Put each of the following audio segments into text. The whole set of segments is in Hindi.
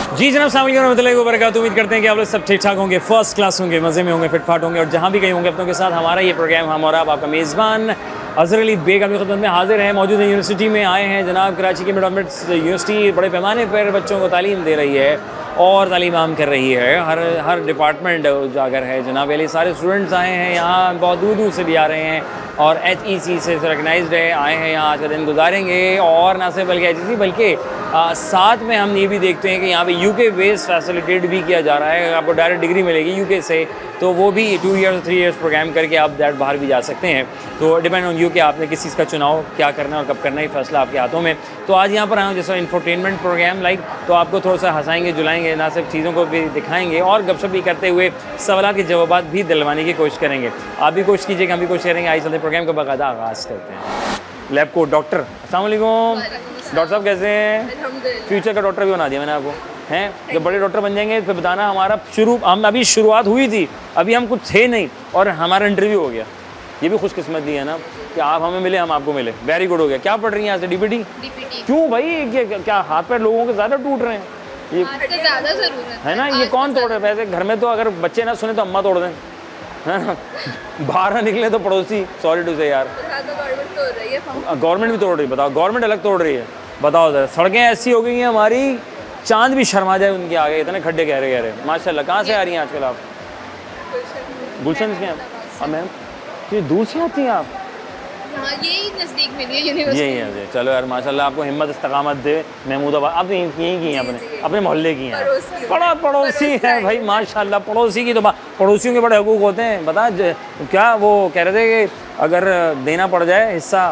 जी जनाब, अस्सलाम वालेकुम रहमतुल्लाहि व बरकातहू। उम्मीद करते हैं कि आप लोग सब ठीक ठाक होंगे, फर्स्ट क्लास होंगे, मज़े में होंगे, फिटफाट होंगे और जहाँ भी कहीं होंगे अपनों के साथ। हमारा ये प्रोग्राम हम और आप, आपका मेज़बान अज़हर अली बेग आपकी खिदमत में हाजिर हैं। मौजूद है यूनिवर्सिटी में आए हैं जनाब। कराची की मिड यूनिवर्सिटी बड़े पैमाने पर बच्चों को तालीम दे रही है और तालीम आम कर रही है। हर डिपार्टमेंट उजागर है जनाब। वाले सारे स्टूडेंट्स आए हैं यहाँ, बहुत दूर दूर से भी आ रहे हैं और HEC से रिकगनाइज्ड है, आए हैं यहाँ आज का दिन गुजारेंगे। और ना सिर्फ बल्कि HEC बल्कि साथ में हम ये भी देखते हैं कि यहाँ पे UK बेस फैसिलिटेट भी किया जा रहा है। आपको डायरेक्ट डिग्री मिलेगी UK से, तो वो भी 2 ईयर्स 3 ईयर्स प्रोग्राम करके आप डायरेक्ट बाहर भी जा सकते हैं। तो डिपेंड ऑन यू कि आपने किस चीज़ का चुनाव क्या करना है और कब करना है, फैसला आपके हाथों में। तो आज यहाँ पर आए हूँ जैसा इंफोटेनमेंट प्रोग्राम तो आपको थोड़ा सा हंसाएंगे जुलाएंगे, ना सिर्फ चीज़ों को भी दिखाएंगे और गपशप भी करते हुए सवाल के जवाब भी दिलवाने की कोशिश करेंगे। आप भी कोशिश कीजिएगा, हम भी कोशिश करेंगे। आइए चलते प्रोग्राम का बाकायदा आगाज़ करते हैं। लैब कोट डॉक्टर, अस्सलाम वालेकुम। डॉक्टर साहब कैसे हैं? फ्यूचर का डॉक्टर भी बना दिया मैंने आपको, हैं? जब बड़े डॉक्टर बन जाएंगे फिर बताना। हम अभी शुरुआत हुई थी, अभी हम कुछ थे नहीं और हमारा इंटरव्यू हो गया। ये भी खुशकिस्मती है ना कि आप हमें मिले, हम आपको मिले। वेरी गुड हो गया। क्या पढ़ रही हैं यहाँ से? DPT? क्यों भाई, ये क्या हाथ पैर लोगों के ज़्यादा टूट रहे हैं? ये ज़्यादा ज़रूरत है ना। ये कौन तोड़ रहे हैं? वैसे घर में तो अगर बच्चे ना सुने तो अम्मा तोड़ दें, है ना? बाहर ना निकले तो पड़ोसी। सॉरी टू से यार, गवर्नमेंट भी तोड़ रही है। बताओ, गवर्नमेंट अलग तोड़ रही है। बताओ ज़रा, सड़कें ऐसी हो गई हैं हमारी, चांद भी शर्मा जाए उनके आगे, इतने खड्डे गहरे। माशाल्लाह। कहाँ से आ रही हैं आजकल आप? गुलशन के हैं मैम? ये दूर से आती हैं आप? यही नज़दीक में है यूनिवर्सिटी। यही है। चलो यार माशाल्लाह, आपको हिम्मत इस्तकामत दे। महमूदाबाद आप यहीं की हैं, अपने मोहल्ले की हैं। पड़ोसी हैं भाई माशाल्लाह। पड़ोसी की तो पड़ोसियों के बड़े हकूक़ होते हैं। बता क्या वो कह रहे थे कि अगर देना पड़ जाए हिस्सा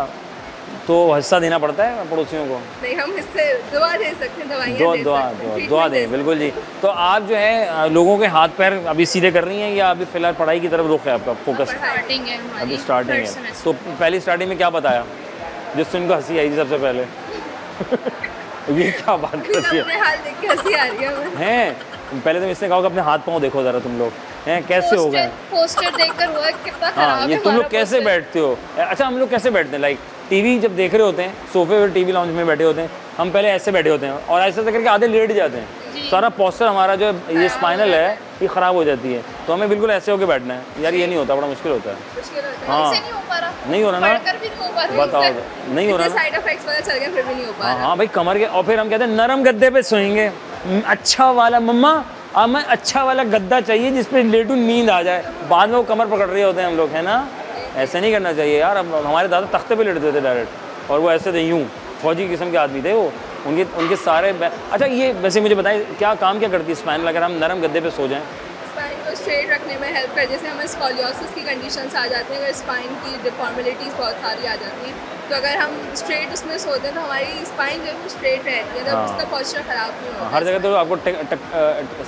तो हिस्सा देना पड़ता है पड़ोसियों को। नहीं, हम इससे दुआ दे सकते हैं, दुआ दें। बिल्कुल जी। तो आप जो है लोगों के हाथ पैर अभी सीधे कर रही हैं या अभी फ़िलहाल पढ़ाई की तरफ रुख है आपका? फोकस स्टार्टिंग है हमारी, अभी स्टार्टिंग है। तो पहली स्टार्टिंग में क्या बताया जिससे उनको हंसी आई थी सबसे पहले? ये क्या बात करती है? अपने हाल देख के हंसी आ रही है। पहले तो इसने कहा कि अपने हाथ पाँव देखो ज़रा, तुम लोग हैं कैसे हो गए? पोस्टर देखकर हुआ कितना खराब हाँ, ये तुम लोग कैसे बैठते हो? अच्छा, हम लोग कैसे बैठते हैं? लाइक टीवी जब देख रहे होते हैं, सोफे पर टीवी लाउंज में बैठे होते हैं, हम पहले ऐसे बैठे होते हैं और ऐसे करके आधे लेट जाते हैं। सारा पोस्टर हमारा जो ये स्पाइनल है ये ख़राब हो जाती है, तो हमें बिल्कुल ऐसे होके बैठना है। यार ये नहीं होता, बड़ा मुश्किल होता है। हाँ, नहीं हो रहा ना। बताओ, नहीं हो रहा ना। साइड इफेक्ट्स पता चल गए, फिर भी नहीं हो पा रहा। हाँ भाई, कमर के। और फिर हम कहते हैं नरम गद्दे पे सोएंगे। अच्छा वाला मम्मा, अब मैं अच्छा वाला गद्दा चाहिए जिस पे लेटूं नींद आ जाए। बाद में वो कमर पकड़ रहे होते हैं हम लोग, है ना। ऐसे नहीं करना चाहिए यार। अब हमारे दादा तख्ते पे लेटते थे डायरेक्ट, और वो ऐसे थे यूँ, फौजी किस्म के आदमी थे वो। उनके सारे अच्छा, ये वैसे मुझे बताएं क्या काम क्या करती है स्पाइन अगर हम नरम गद्दे पे सो जाएं? स्पाइन को स्ट्रेट रखने में हेल्प कर, जैसे हमें स्कॉलियोसिस की कंडीशंस आ जाती हैं, अगर स्पाइन की डिफॉर्मिलिटीज़ बहुत सारी आ जाती हैं, तो अगर हम स्ट्रेट उसमें सोते हैं तो हमारी स्पाइन जो है स्ट्रेट रहती है, तो उसका पोस्चर ख़राब नहीं होता। हर जगह तो आपको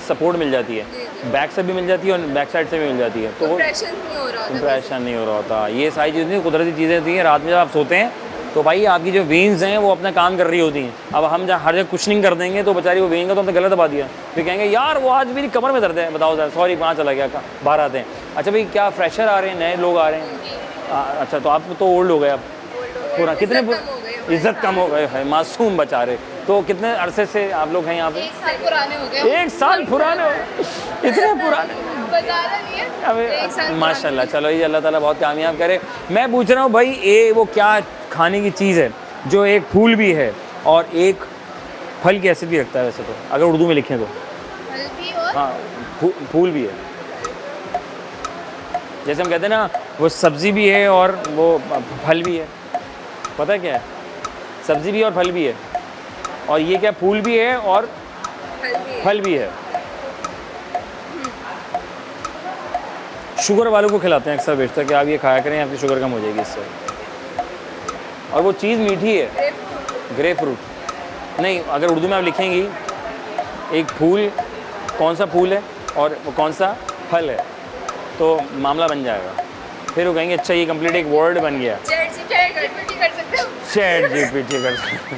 सपोर्ट मिल जाती है, बैक से भी मिल जाती है और बैक साइड से भी मिल जाती है, तो कंप्रेशन नहीं हो रहा होता। ये सारी चीज़ें कुदरती चीज़ें होती हैं। रात में जब आप सोते हैं तो भाई आपकी जो वेन्स हैं वो अपना काम कर रही होती हैं। अब हम जहाँ हर जगह कुशनिंग कर देंगे तो बेचारी वो वेन का तो हमने गलत दबा दिया, फिर कहेंगे यार वो आज मेरी कमर में दर्द है। बताओ सर, सॉरी कहाँ चला गया, बाहर आते हैं। अच्छा भाई, क्या फ्रेशर आ रहे हैं, नए लोग आ रहे हैं? अच्छा, तो आप तो ओल्ड हो गए अब पूरा। कितने इज्जत कम हो गए है, मासूम बेचारे। तो कितने अरसे से आप लोग हैं यहाँ पे? 1 साल पुराने हो गए। 1 साल पुराने हो? इतने पुराने? माशाल्लाह। चलो ये अल्लाह ताला बहुत कामयाब करे। मैं पूछ रहा हूँ भाई, ये वो क्या खाने की चीज़ है जो एक फूल भी है और एक फल की हैसियत भी रखता है? वैसे तो अगर उर्दू में लिखें तो फल भी और हाँ, फूल भी है। जैसे हम कहते हैं ना, वो सब्ज़ी भी है और वो फल भी है। पता है क्या है? सब्ज़ी भी और फल भी है, और ये क्या, फूल भी है और फल भी है। शुगर वालों को खिलाते हैं अक्सर बेचता कि आप ये खाया करें, आपकी शुगर कम हो जाएगी इससे। और वो चीज़ मीठी है, ग्रेप फ्रूट। नहीं, अगर उर्दू में आप लिखेंगी एक फूल, कौन सा फूल है और वो कौन सा फल है, तो मामला बन जाएगा। फिर वो कहेंगे अच्छा ये कंप्लीट एक वर्ड बन गया। चैट जीपीटी कर सकते हो। चैट जीपीटी कर सकते।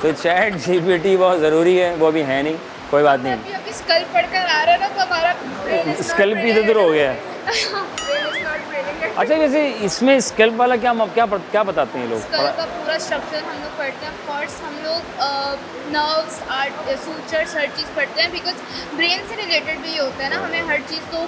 तो चैट जीपीटी बहुत ज़रूरी है, वो भी है नहीं, कोई बात नहीं। अभी स्कल्प पढ़कर आ रहा है ना, तो हमारा स्कल्प भी इधर हो गया है। अच्छा जैसे इसमें स्कैल्प वाला क्या बताते हैं ये लोग? स्कल का पूरा स्ट्रक्चर हम लोग पढ़ते हैं। ऑफकोर्स हम लोग नर्व्स, आर्ट, सूचर्स, हर चीज़ पढ़ते हैं, बिकॉज ब्रेन से रिलेटेड भी होता है ना, हमें हर चीज़ तो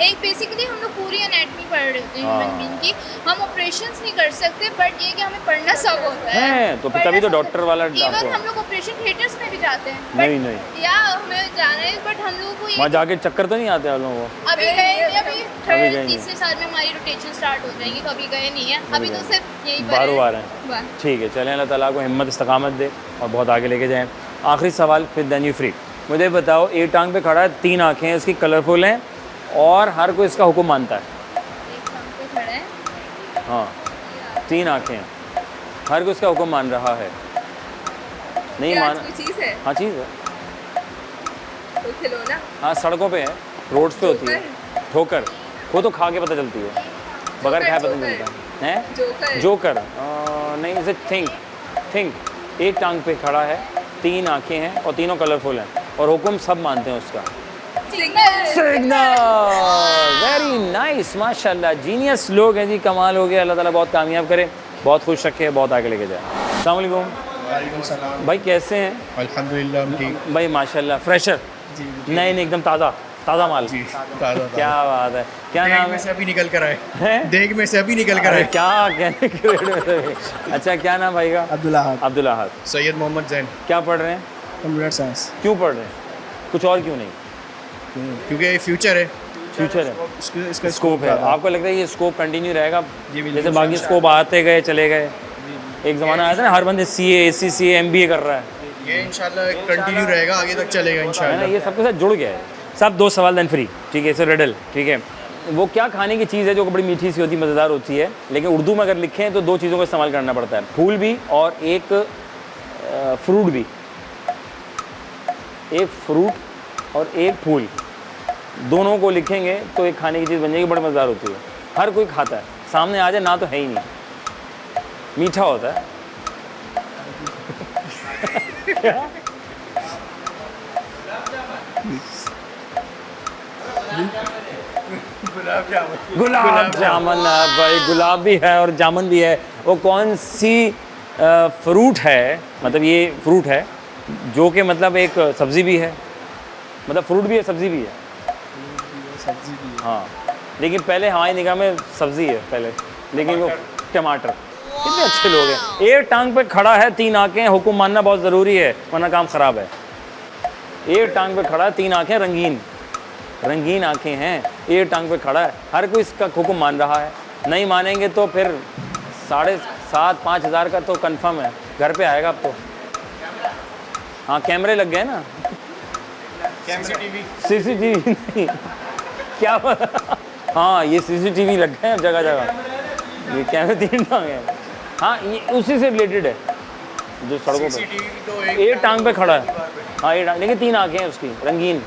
एक बेसिकली हम लोग पूरी एनाटमी पढ़ रहे होते हैं ह्यूमन बीइंग की। हम ऑपरेशंस नहीं कर सकते, बट ये कि हमें पढ़ना सब होता है। तो तभी तो डॉक्टर वाला इवन हम लोग ऑपरेशन थिएटर्स में भी जाते हैं, नहीं या हमें जाना है, बट हम लोगों को वहाँ जाके चक्कर तो नहीं आते आप लोगों को? अभी गए, अभी थर्ड गए तीसरे साल में हमारी रोटेशन स्टार्ट हो जाएगी, तो अभी गए नहीं है, अभी तो सिर्फ यही बारो बार हैं। ठीक है, चलें, अल्लाह ताला को हिम्मत इस्तकामत दे और बहुत आगे लेके जाएं। आखिरी सवाल फिर देन यू फ्री। मुझे बताओ, एक टांग पे खड़ा है, 3 आँखें हैं, इसकी कलरफुल हैं और हर कोई इसका हुक्म मानता है। एक टांग पे खड़ा है, हाँ, 3 आँखें हैं, हर कोई इसका हुक्म मान रहा है। नहीं मान, कोई चीज़ है, हाँ चीज़ है, कोई खिलौना, हाँ सड़कों पे है, रोड्स पे होती है। ठोकर, वो तो खा के पता चलती है, बगैर खाए पता नहीं चलता है। जोकर, जोकर नहीं, इसे थिंक एक टांग पे खड़ा है, 3 आँखें हैं और तीनों कलरफुल हैं और हुक्म सब मानते हैं उसका। सिग्नल। वेरी नाइस, माशाल्लाह, जीनियस लोग हैं जी, कमाल हो गया। अल्लाह ताला बहुत कामयाब करे, बहुत खुश रखे, बहुत आगे लेके जाए। अस्सलाम वालेकुम। वालेकुम सलाम। भाई कैसे हैं? अल्हम्दुलिल्लाह हम ठीक। भाई माशाल्लाह, फ्रेशर नहीं एकदम ताज़ा माल। जी ताज़ा क्या बात है, क्या नाम है? से अभी निकल कर आए हैं? देग में से अभी निकल कर अरे आए। क्या कहने के रेट में से? अच्छा, क्या नाम भाई का? अब्दुल्ला अहद। सैयद मोहम्मद जैन। क्या पढ़ रहे हैं? Computer science. क्यों पढ़ रहे हैं? कुछ और क्यों नहीं? क्योंकि फ्यूचर है, फ्यूचर है, इसका स्कोप है। आपको लगता है ये स्कोप कंटिन्यू रहेगा? जी, बिल्कुल। जैसे बाकी स्कोप आते गए चले गए, एक ज़माना आया था ना, हर बंदे CA, ACCA, MBA कर रहा है, ये इंशाल्लाह कंटिन्यू रहेगा, आगे तक चलेगा है ना? इंशाल्लाह। ये सबके साथ जुड़ गया है। सब 2 सवाल देन फ्री, ठीक है? इसे रिडल, ठीक है? वो क्या खाने की चीज़ है जो बड़ी मीठी सी होती है, मज़ेदार होती है, लेकिन उर्दू में अगर लिखें तो 2 चीज़ों का इस्तेमाल करना पड़ता है, फूल भी और एक फ्रूट भी। एक फ्रूट और एक फूल, दोनों को लिखेंगे तो एक खाने की चीज़ बन जाएगी, बड़ी मज़ेदार होती है, हर कोई खाता है, सामने आ जाए ना तो है ही नहीं, मीठा होता है। गुलाब जामुन भाई, गुलाब भी है और जामुन भी है। वो कौन सी फ्रूट है, मतलब ये फ्रूट है जो कि मतलब एक सब्ज़ी भी है, मतलब फ्रूट भी है सब्ज़ी भी है, हाँ, लेकिन पहले हमारी निगाह में सब्ज़ी है पहले, लेकिन वो टमाटर। कितने अच्छे लोग हैं। एक टांग पे खड़ा है, 3 आँखें हैं, हुक्म मानना बहुत ज़रूरी है वरना काम ख़राब है। एक टांग पे खड़ा है, 3 आँखें, रंगीन आँखें हैं, एक टांग पे खड़ा है, हर कोई इसका हुक्म मान रहा है। नहीं मानेंगे तो फिर 7,500-5 हज़ार का तो कंफर्म है, घर पे आएगा अब तो। हाँ, कैमरे लग गए ना, CCTV नहीं, क्या हाँ, ये CCTV लग गए हैं जगह जगह, ये कैमरे 3 टांग हैं। हाँ, ये उसी से रिलेटेड है जो सड़कों पे तो एक टांग पे खड़ा है, हाँ एक टांग, लेकिन 3 आँखें हैं उसकी, रंगीन।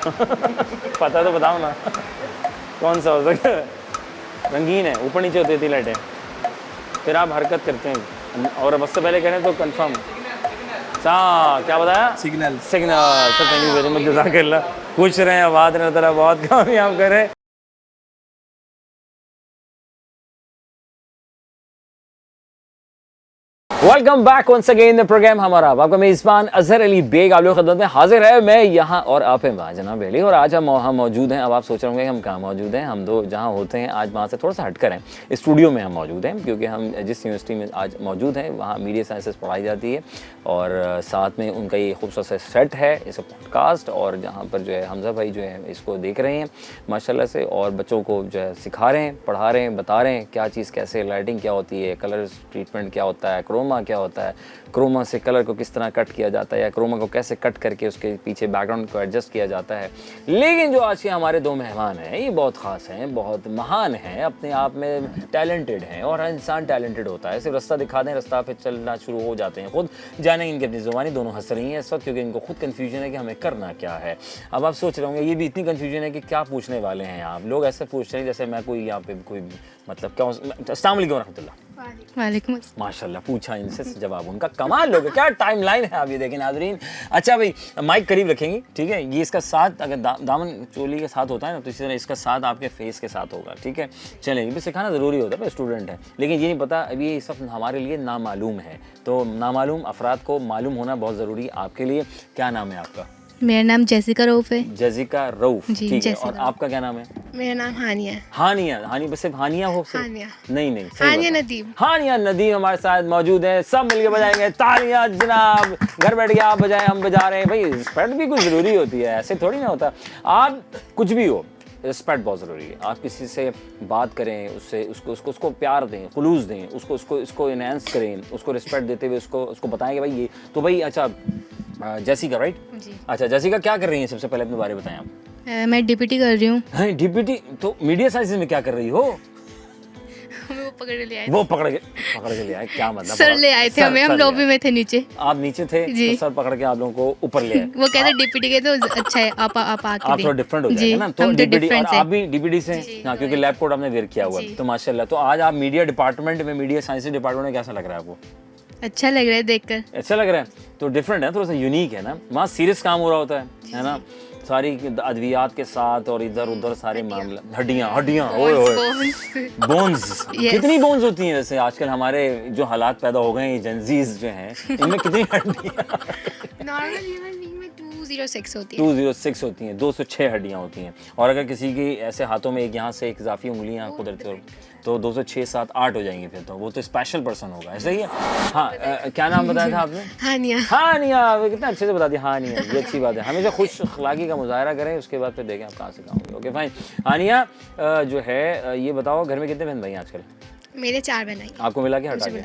पता तो बताओ ना कौन सा हो सकता है? रंगीन है, ऊपर नीचे होती थी लाइटें, फिर आप हरकत करते हैं और बस से पहले करें तो कंफर्म। क्या बताया? Signal. Sir thank you very much, जज़ाकल्लाह। खुश रहें, आबाद रहें, अल्लाह बहुत कामयाब करें। Welcome back once again the program हमारा। आपका मेज़बान अजहर अली बेग आप लोगों की खिदमत में हाजिर है। मैं यहाँ और आप हैं वहाँ जनाब बेली, और आज हम मौजूद हैं। अब आप सोच रहे होंगे कि हम कहाँ मौजूद हैं। हम दो जहाँ होते हैं आज वहाँ से थोड़ा सा हटकर हैं, स्टूडियो में हम मौजूद हैं, क्योंकि हम जिस यूनिवर्सिटी में आज मौजूद हैं वहाँ मीडिया साइंसेस पढ़ाई जाती है और साथ में उनका ये खूबसूरत सा सेट है, इस पॉडकास्ट, और जहाँ पर जो है हमजा भाई जो है इसको देख रहे हैं माशाल्लाह से, और बच्चों को जो है सिखा रहे हैं, पढ़ा रहे हैं, बता रहे हैं क्या चीज़ कैसे, लाइटिंग क्या होती है, कलर ट्रीटमेंट क्या होता है, क्रोमा क्या होता है, क्रोमा से कलर को किस तरह कट किया जाता है, या क्रोमा को कैसे कट करके उसके पीछे बैकग्राउंड को एडजस्ट किया जाता है। लेकिन जो आज के हमारे 2 मेहमान हैं ये बहुत ख़ास हैं, बहुत महान हैं, अपने आप में टैलेंटेड हैं, और इंसान टैलेंटेड होता है, सिर्फ रास्ता दिखा दें रास्ता पे चलना शुरू हो जाते हैं। खुद जाने इनकी अपनी ज़ुबानी, दोनों हंस रही हैं इस वक्त क्योंकि इनको खुद कन्फ्यूजन है कि हमें करना क्या है। अब आप सोच रहे होंगे ये भी इतनी कन्फ्यूजन है कि क्या पूछने वाले हैं आप लोग, ऐसे पूछ रहे हैं जैसे मैं कोई यहाँ पे कोई मतलब क्या। अस्सलाम वालेकुम रहमतुल्लाह। वालेकुम माशाल्लाह, पूछा इनसे जवाब उनका कमाल लोगे, क्या टाइमलाइन है आप ये देखें नाजरीन। अच्छा भाई, माइक करीब रखेंगी, ठीक है। ये इसका साथ अगर दामन चोली के साथ होता है ना, तो इसी तरह इसका साथ आपके फेस के साथ होगा, ठीक है। चलें, ये भी सिखाना ज़रूरी होता है, भाई स्टूडेंट है, लेकिन ये नहीं पता अभी ये सब हमारे लिए नामालूम है, तो नामालूम अफराद को मालूम होना बहुत ज़रूरी है आपके लिए। क्या नाम है आपका? मेरा नाम जेसिका रऊफ है। जेसिका रऊफ, जी, ठीक है। जेसिका और रऊफ। आपका क्या नाम है? मेरा नाम हानिया है। हानिया बस सिर्फ हानिया हो सिर्फ? हानिया। नहीं सही हानिया बताओ। नदीम। हानिया नदीम हमारे साथ मौजूद है, सब मिलके बजाएंगे तालियां जनाब। घर बैठ के आप बजाएं, हम बजा रहे हैं। भाई रिस्पेक्ट भी कुछ ज़रूरी होती है, ऐसे थोड़ी ना होता। आप कुछ भी हो, रिस्पेक्ट बहुत ज़रूरी है। आप किसी से बात करें, उससे उसको प्यार दें, खुलूस दें, उसको इनहेंस करें, उसको रिस्पेक्ट देते हुए उसको बताएं कि भाई ये तो भाई। अच्छा जेसिका, राइट जी। अच्छा जेसिका, क्या कर रही हैं? सबसे पहले अपने बारे में बताएं आप। मैं डीपीटी कर रही हूँ। डीपीटी तो मीडिया साइंस में क्या कर रही हो? वो पकड़ के ले आए। वो पकड़ के ले आए, क्या मतलब? सर ले आए थे हमें, हम लॉबी में थे नीचे। आप नीचे थे तो सर पकड़ के आप लोगों को ऊपर ले आए। वो कहते डीपीटी के तो अच्छा है, आप आके आप थोड़ा डिफरेंट हो जाएगा ना, तो डीपीटी और आप भी डीपीटी से, हाँ, क्योंकि लैब कोट आपने वेयर किया हुआ है, तो माशाल्लाह। तो आज आप मीडिया डिपार्टमेंट में, मीडिया साइंस डिपार्टमेंट में, कैसा लग रहा है आपको? अच्छा लग रहा है देखकर। अच्छा लग रहा है, तो डिफरेंट है, थोड़ा सा यूनिक है ना। वहाँ सीरियस काम हो रहा होता है ना, सारी अद्वियात के साथ और इधर उधर सारे मामले। हड्डियाँ ओए बोन्स। कितनी बोन्स होती हैं वैसे आजकल? हमारे जो हालात पैदा हो गए हैं, जेंजीज जो हैं, इनमें कितनी हड्डियाँ? नॉर्मल ह्यूमन बीइंग में 206 होती है। 206 होती हैं, 206 हड्डियाँ होती हैं। और अगर किसी की ऐसे हाथों में एक यहाँ से एक इजाफी उंगलियाँ आपको दरते हो, तो 206, 7, 8 हो जाएंगी फिर तो वो तो स्पेशल पर्सन होगा, ऐसा ही है। हाँ, क्या नाम बताया था आपने? हानिया, कितना अच्छे से बता दिया। हानिया, ये अच्छी बात है। हमेशा खुश अखलाकी का मुजाहरा करें, उसके बाद फिर देखें आप कहाँ से कहाँ होंगे। Okay fine. हानिया जो है, ये बताओ घर में कितने बहन भाई आजकल? मेरे 4 बहन हैं। आपको मिला के हटा के?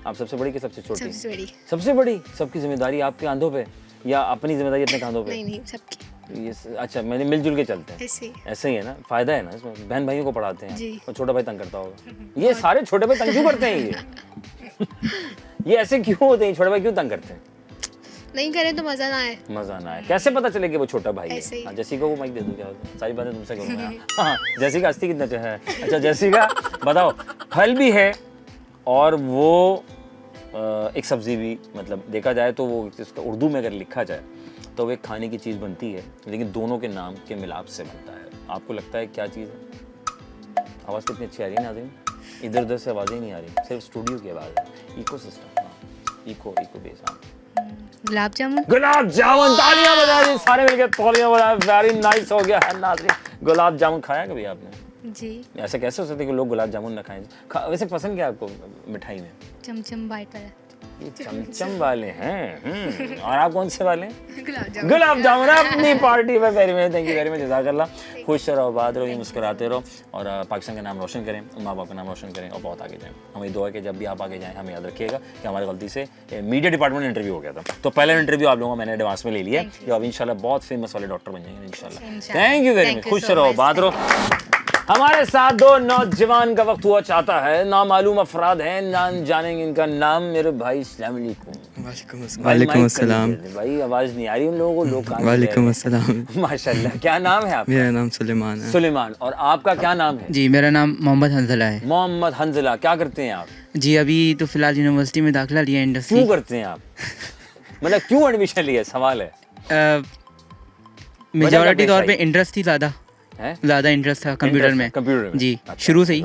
आप सबसे बड़ी कि सबसे छोटी? सबसे बड़ी। सबसे बड़ी। सबकी जिम्मेदारी आपके कंधों पे या अपनी जिम्मेदारी अपने कंधों पे? नहीं सबकी। ये अच्छा, मैंने मिलजुल के चलते हैं, ऐसे ही है ना, फायदा है ना इसमें। बहन भाइयों को पढ़ाते हैं और छोटा भाई तंग करता होगा। ये सारे छोटे भाई तंग क्यों करते हैं? ये ऐसे क्यों होते हैं? छोटे भाई क्यों तंग करते हैं? नहीं करें तो मजा ना आए। कैसे पता चले कि वो छोटा भाई है? हाँ, जेसिका को माइक दे दूं क्या? सारी बातें तुमसे करूंगा। हाँ, जेसिका हस्ती कितना है। अच्छा जेसिका बताओ, फल भी है और वो एक सब्जी भी, मतलब देखा जाए तो वो इसका उर्दू में अगर लिखा जाए तो वो एक खाने की चीज़ बनती है, लेकिन दोनों के नाम के मिलाप से बनता है। आपको लगता है क्या चीज़ है? आवाज़ कितनी अच्छी आ रही है नाज़रीन, इधर उधर से आवाज़ें नहीं आ रही, सिर्फ स्टूडियो की आवाज़ है। Echo system, echo base. Gulab jamun. तालियां बजा दी सारे मिलके, तालियां बजा। वेरी नाइस हो गया है नाज़रीन। गुलाब जामुन खाया कभी आपने? जी। ऐसे कैसे हो सकते हैं कि लोग गुलाब जामुन ना खाएं? वैसे पसंद क्या आपको मिठाई में? चमचम बाइट वाला। ये चमचम वाले हैं। और आप कौन से वाले? गुलाब जामुन। अपनी पार्टी में very much, thank you very much, जज़ाकल्लाह। खुश रहो, आबाद रहो, मुस्कुराते रहो और पाकिस्तान का नाम रोशन करें, माँ बाप का नाम रोशन करें और बहुत आगे जाएं। हमें दुआ है कि जब भी आप आगे जाएं, हमें याद रखिएगा कि हमारी गलती से मीडिया डिपार्टमेंट में इंटरव्यू हो गया था, तो पहला इंटरव्यू आप लोगों को मैंने एडवांस में ले लिया है। अब इंशाल्लाह बहुत फेमस वाले डॉक्टर बन जाएंगे इंशाल्लाह। थैंक यू वेरी मच, खुश रहो, आबाद रहो। हमारे साथ दो नौजवान का वक्त हुआ चाहता है, नामालूम अफराद हैं, ना जानेंगे इनका नाम। मेरे भाई अस्सलाम वालेकुम। वालेकुम अस्सलाम। भाई आवाज नहीं आ रही उन लोगों को, लोग वालेकुम अस्सलाम। माशाल्लाह। क्या नाम है आपका? मेरा नाम सुलेमान है। सुलेमान। और आपका क्या नाम है? जी मेरा नाम मोहम्मद हंजला है। मोहम्मद हंजला। क्या करते हैं आप? जी अभी तो फिलहाल यूनिवर्सिटी में दाखिला लिया इंडस्ट्री। क्यों करते हैं आप? मतलब क्यों एडमिशन लिया, सवाल है। मेजॉरिटी तौर पे इंटरेस्ट ही ज़्यादा इंटरेस्ट था कंप्यूटर में जी, शुरू से ही।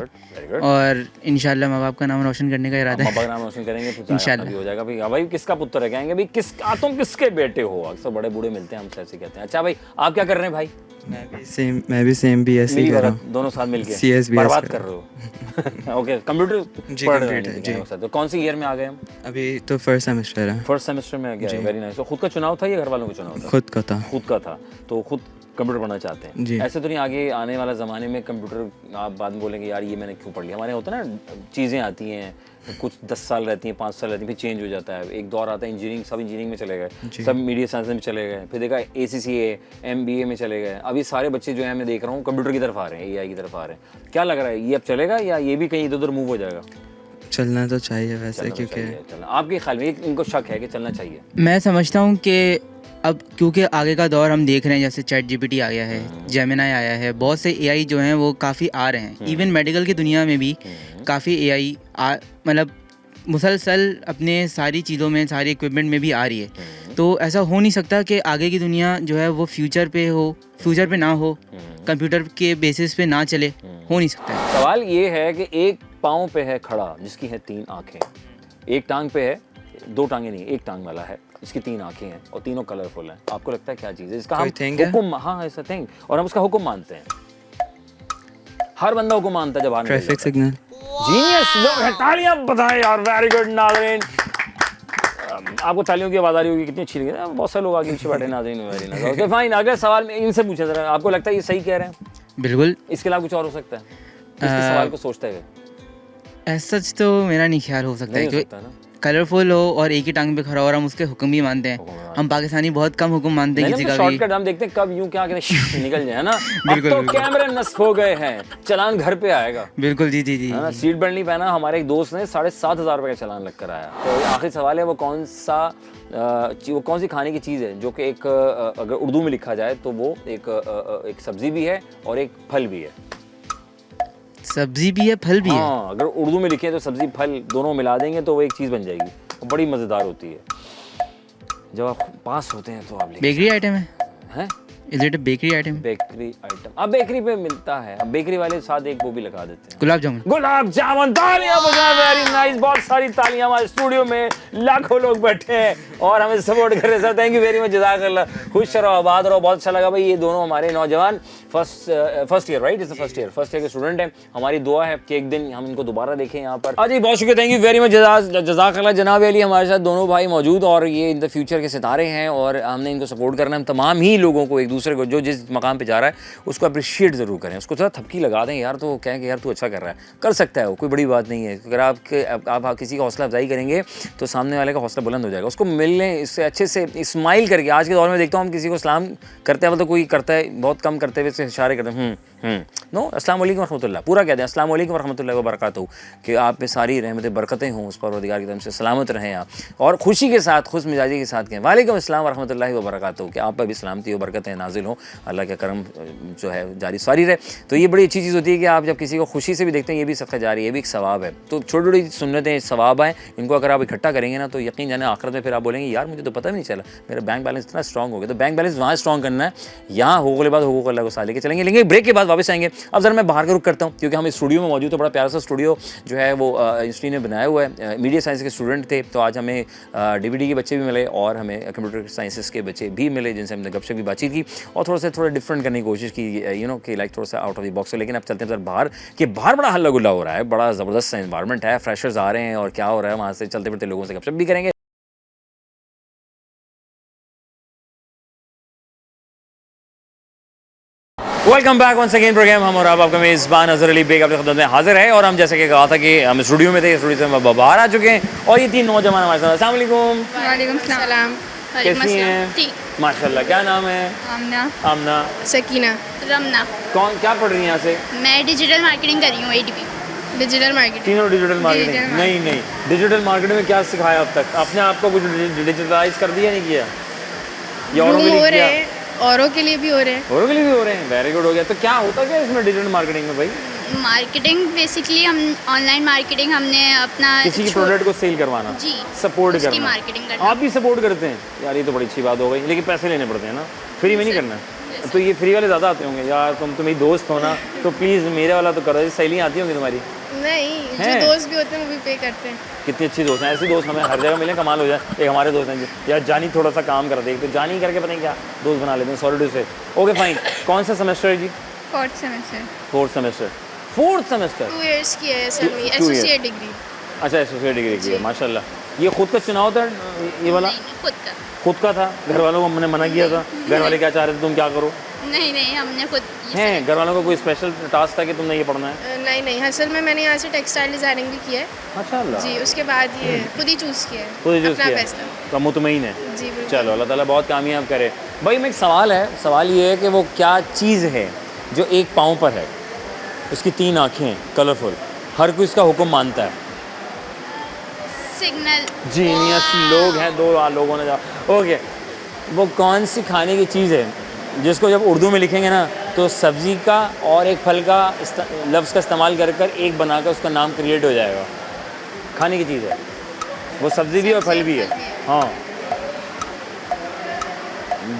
और इंशाल्लाह माँ बाप का नाम रोशन करने का इरादा है। माँ बाप का नाम रोशन करेंगे तो इंशाल्लाह हो जाएगा। भाई किसका पुत्र है? कहेंगे भाई तुम किसके बेटे हो? अक्सर बड़े बूढ़े मिलते हैं, हमसे ऐसे कहते हैं। अच्छा भाई आप क्या कर रहे हैं भाई? मैं भी सेम बीएससी कर रहा हूं। दोनों साथ मिलके सीएस बर्बाद कर रहे हो। ओके, कंप्यूटर पढ़ रहे हैं। तो कौन सी ईयर में आ गए हम? अभी तो फर्स्ट सेमेस्टर है। फर्स्ट सेमेस्टर में आ गया, वेरी नाइस। तो खुद का चुनाव था या घर वालों का चुनाव था? खुद का था। तो खुद कंप्यूटर पढ़ना चाहते हैं। ऐसे तो नहीं आगे आने वाला ज़माने में कंप्यूटर आप बाद में बोलेंगे यार ये मैंने क्यों पढ़ लिया? हमारे होता है ना, चीज़ें आती हैं, कुछ 10 साल रहती हैं, 5 साल रहती हैं, फिर चेंज हो जाता है। एक दौर आता है इंजीनियरिंग, सब इंजीनियरिंग में चले गए, सब मीडिया साइंस में चले गए, फिर देखा ACCA MBA में चले गए। अभी सारे बच्चे जो है मैं देख रहा हूँ कंप्यूटर की तरफ आ रहे हैं, AI की तरफ आ रहे हैं। क्या लग रहा है, ये अब चलेगा या ये भी कहीं इधर उधर मूव हो जाएगा? चलना तो चाहिए वैसे, क्योंकि चलना आपके ख्याल में इनको शक है कि चलना चाहिए? मैं समझता हूँ कि अब क्योंकि आगे का दौर हम देख रहे हैं, जैसे चैट जीपीटी आ गया है, जेमिनाई आया है, बहुत से एआई जो हैं वो काफ़ी आ रहे हैं। इवन मेडिकल की दुनिया में भी काफ़ी एआई मतलब मुसलसल अपने सारी चीज़ों में, सारी इक्विपमेंट में भी आ रही है। तो ऐसा हो नहीं सकता कि आगे की दुनिया जो है वो फ्यूचर पे ना हो, कंप्यूटर के बेसिस पे ना चले, हो नहीं सकता है। सवाल ये है कि एक पाँव पे है खड़ा जिसकी है 3 आँखें, एक टांग पे है, 2 टांगे नहीं, एक टांग वाला है, इसकी 3 आँखें हैं और तीनों कलरफुल हैं। आपको लगता है क्या चीज़ है इसका? हम हुक्म, हाँ ऐसा थिंग, और हम उसका हुक्म मानते हैं। हर बंदा हुक्म मानता है जब ट्रैफिक सिग्नल। जीनियस, लोग तालियां बताएं यार, वेरी गुड नाज़रीन। आपको तालियों की आवाज़ आ रही होगी, कितनी अच्छी लगी है। बहुत सारे लोग आगे पीछे बैठे, नाज़रीन वेरी नाइस। ओके फाइन, अगला सवाल में इनसे पूछे ज़रा, आपको लगता है ये सही कह रहे हैं? बिल्कुल। इसके अलावा कुछ और हो सकता है इसके सवाल को सोचते हुए? ऐसा तो मेरा नहीं ख्याल हो सकता है, क्योंकि कलरफुल हो और एक ही टांग पे खड़ा हो और हम उसके हुक्म भी मानते हैं। हम पाकिस्तानी बहुत कम हुक्म मानते हैं किसी का भी। शॉर्टकट हम देखते हैं कब यूं क्या कहते निकल जाए, है ना। अब तो कैमरे नस्ब हो गए हैं, चालान घर पे आएगा। बिल्कुल जी जी जी। है ना, सीट बेल्ट नहीं पहना, हमारे एक दोस्त ने 7,500 रुपये का चालान लग कर आया। तो आखिरी सवाल है, वो कौन सी खाने की चीज़ है जो कि एक अगर उर्दू में लिखा जाए तो वो एक सब्जी भी है और एक फल भी है? सब्जी भी है, फल भी है। हाँ, अगर उर्दू में लिखे तो सब्जी फल दोनों मिला देंगे तो वो एक चीज़ बन जाएगी, बड़ी मज़ेदार होती है। जब आप पास होते हैं तो आप बेकरी आइटम है? हैं? Is it a bakery item? Bakery item, अब बेकरी पे मिलता है, अब बेकरी वाले साथ एक वो भी लगा देते हैं, गुलाब जामुन। गुलाब जामुन। तालियां बजाएं, वेरी नाइस, बहुत सारी तालियां। हमारे स्टूडियो में लाखों लोग बैठे हैं और हमें सपोर्ट कर रहे हैं। Sir thank you very much, जज़ाकल्लाह, खुश रहो, आबाद रहो। बहुत अच्छा लगा भाई, ये दोनों हमारे नौजवान first year right, first year के स्टूडेंट हैं। हमारी दुआ है कि एक दिन हम इनको दोबारा देखें यहाँ पर। जी बहुत शुक्रिया, थैंक यू वेरी मच, जज़ाकल्लाह। जनाब अली हमारे साथ दोनों भाई मौजूद और ये इन द फ्यूचर के सितारे हैं और हमने इनको सपोर्ट करना है। हम तमाम ही लोगों को, एक दूसरे को, जो जिस मकाम पे जा रहा है उसको अप्रिशिएट ज़रूर करें, उसको थोड़ा थपकी लगा दें यार, तो कहें कि यार तू अच्छा कर रहा है, कर सकता है, वो कोई बड़ी बात नहीं है। अगर आप किसी का हौसला अफजाई करेंगे तो सामने वाले का हौसला बुलंद हो जाएगा। उसको मिलने, इससे अच्छे से स्माइल करके, आज के दौर में देखता हूँ हम किसी को सलाम करते हैं, मतलब कोई करता है, बहुत कम करते हुए इशारे करते हैं, नो अस्सलाम वालेकुम रहमतुल्लाह, पूरा कहते हैं अस्सलाम वालेकुम रहमतुल्लाह व बरकातहू, कि आप पे सारी रहमतें बरकतें हों, उस परवरदिगार की तरफ से सलामत रहें आप, और खुशी के साथ, खुश मिजाजी के साथ कहें वालेकुम अस्सलाम व रहमतुल्लाहि व बरकातहू, कि आप पर भी सलामती व बरकतें नाजिल हों, अल्लाह का करम जो है जारी सारी रहे। तो ये बड़ी अच्छी चीज़ होती है कि आप जब किसी को खुशी से भी देखते हैं, ये भी सदका जारी है, ये भी एक सवाब है। तो छोटी छोटी सुन्नतें सवाब हैं, इनको अगर आप इकट्ठा करेंगे ना तो यकीन जाने आखिरत में फिर आप बोलेंगे यार मुझे तो पता भी नहीं चला, मेरा बैंक बैलेंस इतना स्ट्रॉन्ग हो गया। तो बैंक बैलेंस वहाँ स्ट्रॉन्ग करना है, यहाँ हुकूक़ बाद हुकूक़ अल्लाह को साथ लेके चलेंगे। लेकिन ब्रेक के बाद वापस आएंगे। अब जरा मैं बाहर का रुख करता हूँ, क्योंकि हम इस स्टूडियो में मौजूद, तो बड़ा प्यारा सा स्टूडियो जो है वो इंस्टीट्यूट ने बनाया हुआ है। मीडिया साइंस के स्टूडेंट थे, तो आज हमें डीवीडी के बच्चे भी मिले और हमें कंप्यूटर साइंसेस के बच्चे भी मिले, जिनसे हमने गपशप भी बातचीत की और थोड़ा डिफरेंट करने की कोशिश की, यू नो, कि लाइक थोड़ा सा आउट ऑफ द बॉक्स। लेकिन अब चलते हैं सर बाहर, कि बाहर बड़ा हल्ला गुल्ला हो रहा है, बड़ा ज़बरदस्त एनवायरनमेंट है, फ्रेशर्स आ रहे हैं और क्या हो रहा है वहाँ से, चलते फिरते लोगों से गपशप भी करेंगे। Welcome back once again programme हम और आपका मेज़बान अज़हर अली बेग आपके खिदमत में हाजिर है। और हम जैसे कि कहा था कि हम स्टूडियो में थे, स्टूडियो से हम बाहर आ चुके हैं और ये 3 नौजवान हमारे साथ। अस्सलाम वालेकुम। वालेकुम सलाम। कैसी हैं? माशाल्लाह। क्या नाम है? आमना। सकीना। रमना। कौन क्या पढ़ रही हैं यहाँ से? मैं डिजिटल मार्केटिंग कर रही हूँ, ADP डिजिटल मार्केटिंग। तीनों डिजिटल मार्केटिंग? नहीं, डिजिटल मार्केटिंग में क्या सिखाया अब तक? अपने आप को कुछ डिजिटलाइज कर दिया, नहीं किया? या औरों के लिए किया? औरों के लिए भी हो रहे हैं। औरों के लिए भी हो रहे हैं, वेरी गुड। हो गया। तो क्या होता क्या इसमें डिजिटल मार्केटिंग में भाई? मार्केटिंग बेसिकली हम ऑनलाइन मार्केटिंग, हमने अपना किसी की प्रोडक्ट को सेल करवाना, जी, सपोर्ट उसकी करना, मार्केटिंग करना। आप भी सपोर्ट करते हैं यार, ये तो बड़ी अच्छी बात हो गई। लेकिन पैसे लेने पड़ते हैं ना, फ्री में नहीं करना। तो ये फ्री वाले ज़्यादा आते होंगे यार, तुम मेरी दोस्त हो ना, तो प्लीज़ मेरे वाला तो करो। सहेलियाँ आती होंगी तुम्हारी? नहीं, जो दोस्त भी होते हैं वो भी पे करते हैं। कितनी अच्छी दोस्त हैं, ऐसे दोस्त हमें हर जगह मिले, कमाल हो जाए। एक हमारे दोस्त हैं यार, जानी थोड़ा सा काम कर दे, तो जानी करके पता नहीं क्या दोस्त बना लेते हैं, सॉरी टू से। Okay fine. कौन सा सेमेस्टर है जी? 4th semester. 4th semester. 4th semester 2 years की है सर, मेरी एसोसिएट डिग्री। अच्छा, एसोसिएट डिग्री की है, माशाल्लाह। ये खुद का चुनाव था ये वाला? खुद का था। घर वालों को हमने मना किया था? घर वाले क्या चाह रहे थे तुम क्या करो? नहीं, हमने खुद हैं। घर वालों को कोई स्पेशल टास्क था कि तुमने ये पढ़ना है? नहीं, असल में मैंने यहाँ से टेक्सटाइल डिज़ाइनिंग भी किया है। माशाल्लाह जी, उसके बाद ये खुद ही चूज़ किया है, खुद ही चूज़ अपना किया फैसला। तो मुतमईन है? जी बिल्कुल। चलो, अल्लाह ताला बहुत कामयाब करे। भाई मैं एक सवाल है, सवाल ये है कि वो क्या चीज़ है जो एक पाँव पर है, उसकी 3 आँखें हैं, कलरफुल, हर कोई इसका हुक्म मानता है, सिग्नल। जीनियस लोग हैं, दो लोगों ने ओके। वो कौन सी खाने की चीज़ है जिसको जब उर्दू में लिखेंगे ना तो सब्ज़ी का और एक फल का लफ्ज़ का इस्तेमाल कर कर एक बनाकर उसका नाम क्रिएट हो जाएगा? खाने की चीज़ है वो, सब्ज़ी भी और फल भी है। हाँ,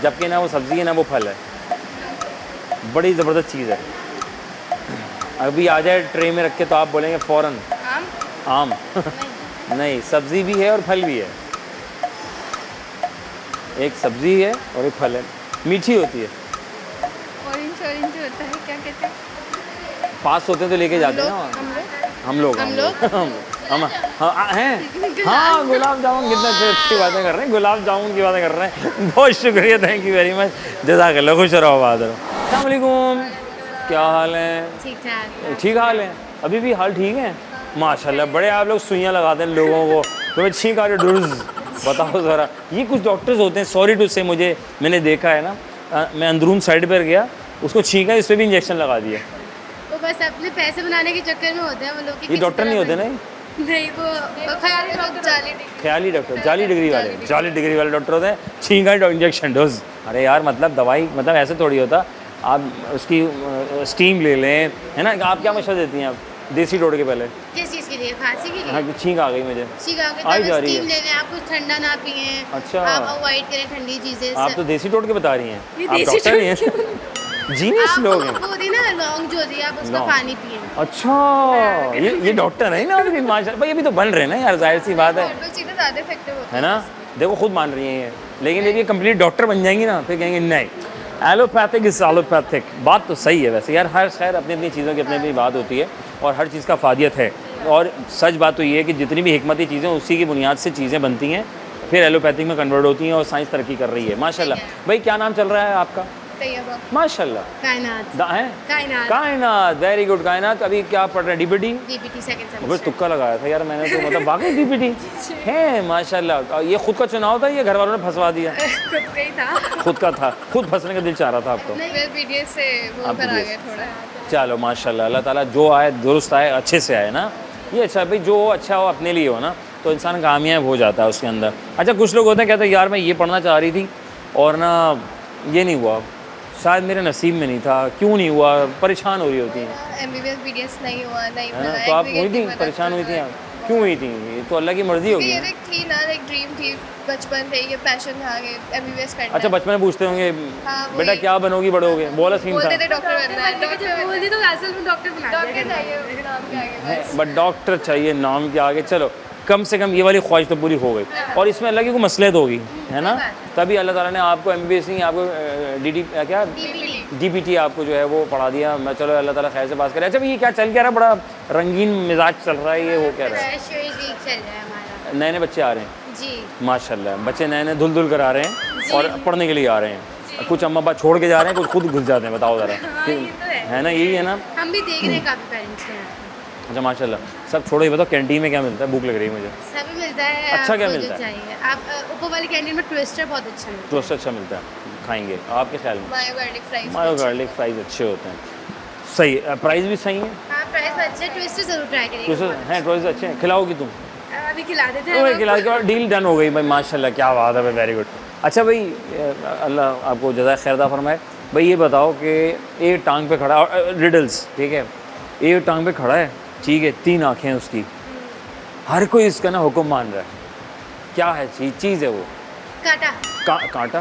जबकि ना वो सब्ज़ी है ना वो फल है। बड़ी ज़बरदस्त चीज़ है। अभी आ जाए ट्रे में रख के तो आप बोलेंगे फ़ौरन आम। नहीं, सब्ज़ी भी है और फल भी है। एक सब्ज़ी है और एक फल है, मीठी होती है। ऑरेंज ऑरेंज होता है, क्या कहते हैं? पास होते तो लेके जाते हैं ना हम लोग हम हाँ हैं। हाँ, गुलाब जामुन, कितना अच्छी बातें कर रहे हैं, गुलाब जामुन की बातें कर रहे हैं। बहुत शुक्रिया, थैंक यू वेरी मच, जज़ाकल्लाह, खुश रहो, आबाद रहो। अस्सलाम वालेकुम, क्या हाल है? ठीक ठाक। ठीक हाल है, अभी भी हाल ठीक है माशाल्लाह। बड़े आप लोग सुइयाँ लगाते हैं लोगों को, तुम्हें छींक आ रही डुर्ज, बताओ ज़रा। ये कुछ डॉक्टर्स होते हैं, सॉरी टू से, मैंने देखा है ना, मैं अंदरून साइड पर गया, उसको छींका, इस पर भी इंजेक्शन लगा दिया। वो बस अपने पैसे बनाने के चक्कर में होते हैं वो लोग। ये डॉक्टर नहीं होते ना? नहीं, वो ख्याली डॉक्टर, जाली डिग्री वाले डॉक्टर होते हैं। छींका इंजेक्शन डोज। अरे यार, मतलब दवाई, मतलब ऐसे थोड़ी होता। आप उसकी स्टीम ले लें, है ना? आप क्या मशवरा देती हैं आप देसी तोड़ के पहले? किस चीज़ के लिए? खांसी के लिए? हाँ, छींक आ गई मुझे। छींक आ गई, आई जा तब रही स्टीम है। ले लें, आप कुछ ठंडा ना पिएं। अच्छा, आप अवॉइड करें ठंडी चीज़ें। आप तो देसी तोड़ के बता रही हैं, ये आप देसी डॉक्टर ही हैं। जीनियस लोग हैं। वो होती है ना लौंग जो होती है, आप उसका लौंग। पानी पिएं। अच्छा, ये डॉक्टर है ना अभी माशाल्लाह। भाई अभी तो बन रहे हैं ना यार, जाहिर सी बात है नॉर्मल चीज़ें ज़्यादा इफेक्टिव होती है ना? देखो खुद मान रही हैं ये, लेकिन जब ये कंप्लीट डॉक्टर बन जाएंगी ना फिर कहेंगे नहीं, एलोपैथिक इज एलोपैथिक। बात तो सही है वैसे यार, हर खैर अपनी अपनी चीज़ों की अपनी अपनी बात होती है और हर चीज़ का फ़ायदियत है। और सच बात तो ये है कि जितनी भी हिकमती चीज़ें उसी की बुनियाद से चीज़ें बनती हैं, फिर एलोपैथिक में कन्वर्ट होती हैं और साइंस तरक्की कर रही है माशाल्लाह। भाई क्या नाम चल रहा है आपका? तैयबा। माशाल्लाह। कायनात। है कायनात। कायनात, वेरी गुड। कायनात अभी क्या पढ़ रहे हैं? डीपीटी? डीपीटी सेकंड बस सेमेस्टर। तुक्का लगाया था यार मैंने तो, मतलब वाकई डीपीटी है माशाल्लाह। ये खुद का चुनाव था, ये घर वालों ने फंसवा दिया? खुद का ही था। खुद का था, खुद फंसने का दिल चाह रहा था आपको? नहीं, बीडीएस से वो आप कर आ BDS गए थोड़ा। चलो माशाल्लाह, अल्लाह ताला जो आए दुरुस्त आए, अच्छे से आए ना। ये अच्छा भाई, जो अच्छा हो अपने लिए हो ना तो इंसान कामयाब हो जाता है उसके अंदर। अच्छा, कुछ लोग होते हैं कहते हैं यार मैं ये पढ़ना चाह रही थी और ना ये नहीं हुआ, शायद मेरे नसीब में नहीं था, क्यों नहीं हुआ, परेशान हो रही होती हैं, एमबीबीएस बीडीएस नहीं हुआ, नहीं है ना? बना, तो आप हुई थी, executive बना परेशान हुई था। थी आप? क्यों हुई थी? ये तो अल्लाह की मर्जी होगी ये ना। एक थी ना, एक ड्रीम थी, बचपन से ये पैशन था कि एमबीबीएस करना अच्छा, है। बचपन में पूछते होंगे हाँ, वही। बेटा क्या बनोगी बड़ोगे, बोला सीन था। बोलते थे डॉक्टर बनना है, डॉक्टर बोलती तो असल में डॉक्टर बना डॉक्टर चाहिए नाम के आगे बस। बट डॉक्टर चाहिए नाम के आगे। चलो कम से कम ये वाली ख्वाहिश तो पूरी हो गई। और इसमें अल्लाह की कोई मसलहत होगी, है ना? तभी अल्लाह ताला ने आपको एमबीबीएस नहीं, आपको क्या डीपीटी आपको जो है वो पढ़ा दिया। मैं चलो अल्लाह ताला खैर से पास करे। अच्छा ये क्या चल क्या रहा है, बड़ा रंगीन मिजाज चल रहा है, ये वो क्या रहा है? फ्रेशर्स वीक चल रहा है हमारा। नए नए बच्चे आ रहे हैं जी। माशाल्लाह, बच्चे नए नए धुल धुल कर आ रहे हैं और पढ़ने के लिए आ रहे हैं। कुछ अम्मा बाप छोड़ के जा रहे हैं, कुछ खुद घुस जाते हैं, बताओ ज़रा। है ना, यही है ना? हम भी देख रहे हैं काफ़ी पेरेंट्स के यहाँ। अच्छा माशाल्लाह, सब छोड़ो, ये बताओ कैंटीन में क्या मिलता है? भूख लग रही है मुझे। सब मिलता है। अच्छा क्या आपको जो मिलता है? चाहिए आप ऊपर वाली कैंटीन में ट्विस्टर बहुत अच्छा मिलता है। टोस्ट अच्छा मिलता है, खाएंगे आपके ख्याल में? मायो गार्लिक फ्राइज। मायो गार्लिक फ्राइज अच्छे होते हैं, सही। प्राइस भी सही है? हाँ, प्राइस अच्छे, ट्विस्टर ज़रूर ट्राई करिए। टोस्ट हैं, टोस्ट अच्छे हैं। खिलाओगी तुम? अभी खिला देते ओए हैं। खिला के बाद डील डन हो गई भाई, माशाल्लाह क्या बात है भाई, वेरी गुड। अच्छा भाई, अल्लाह आपको जज़ाए खैरदा फरमाए। भाई ये बताओ कि एक टांग पे खड़ा, और रिडल्स ठीक है, एक टांग पे खड़ा है, ठीक है, 3 आँखें हैं उसकी, हर कोई इसका ना हुक्म मान रहा है, क्या है चीज़ है वो? काटा। कांटा?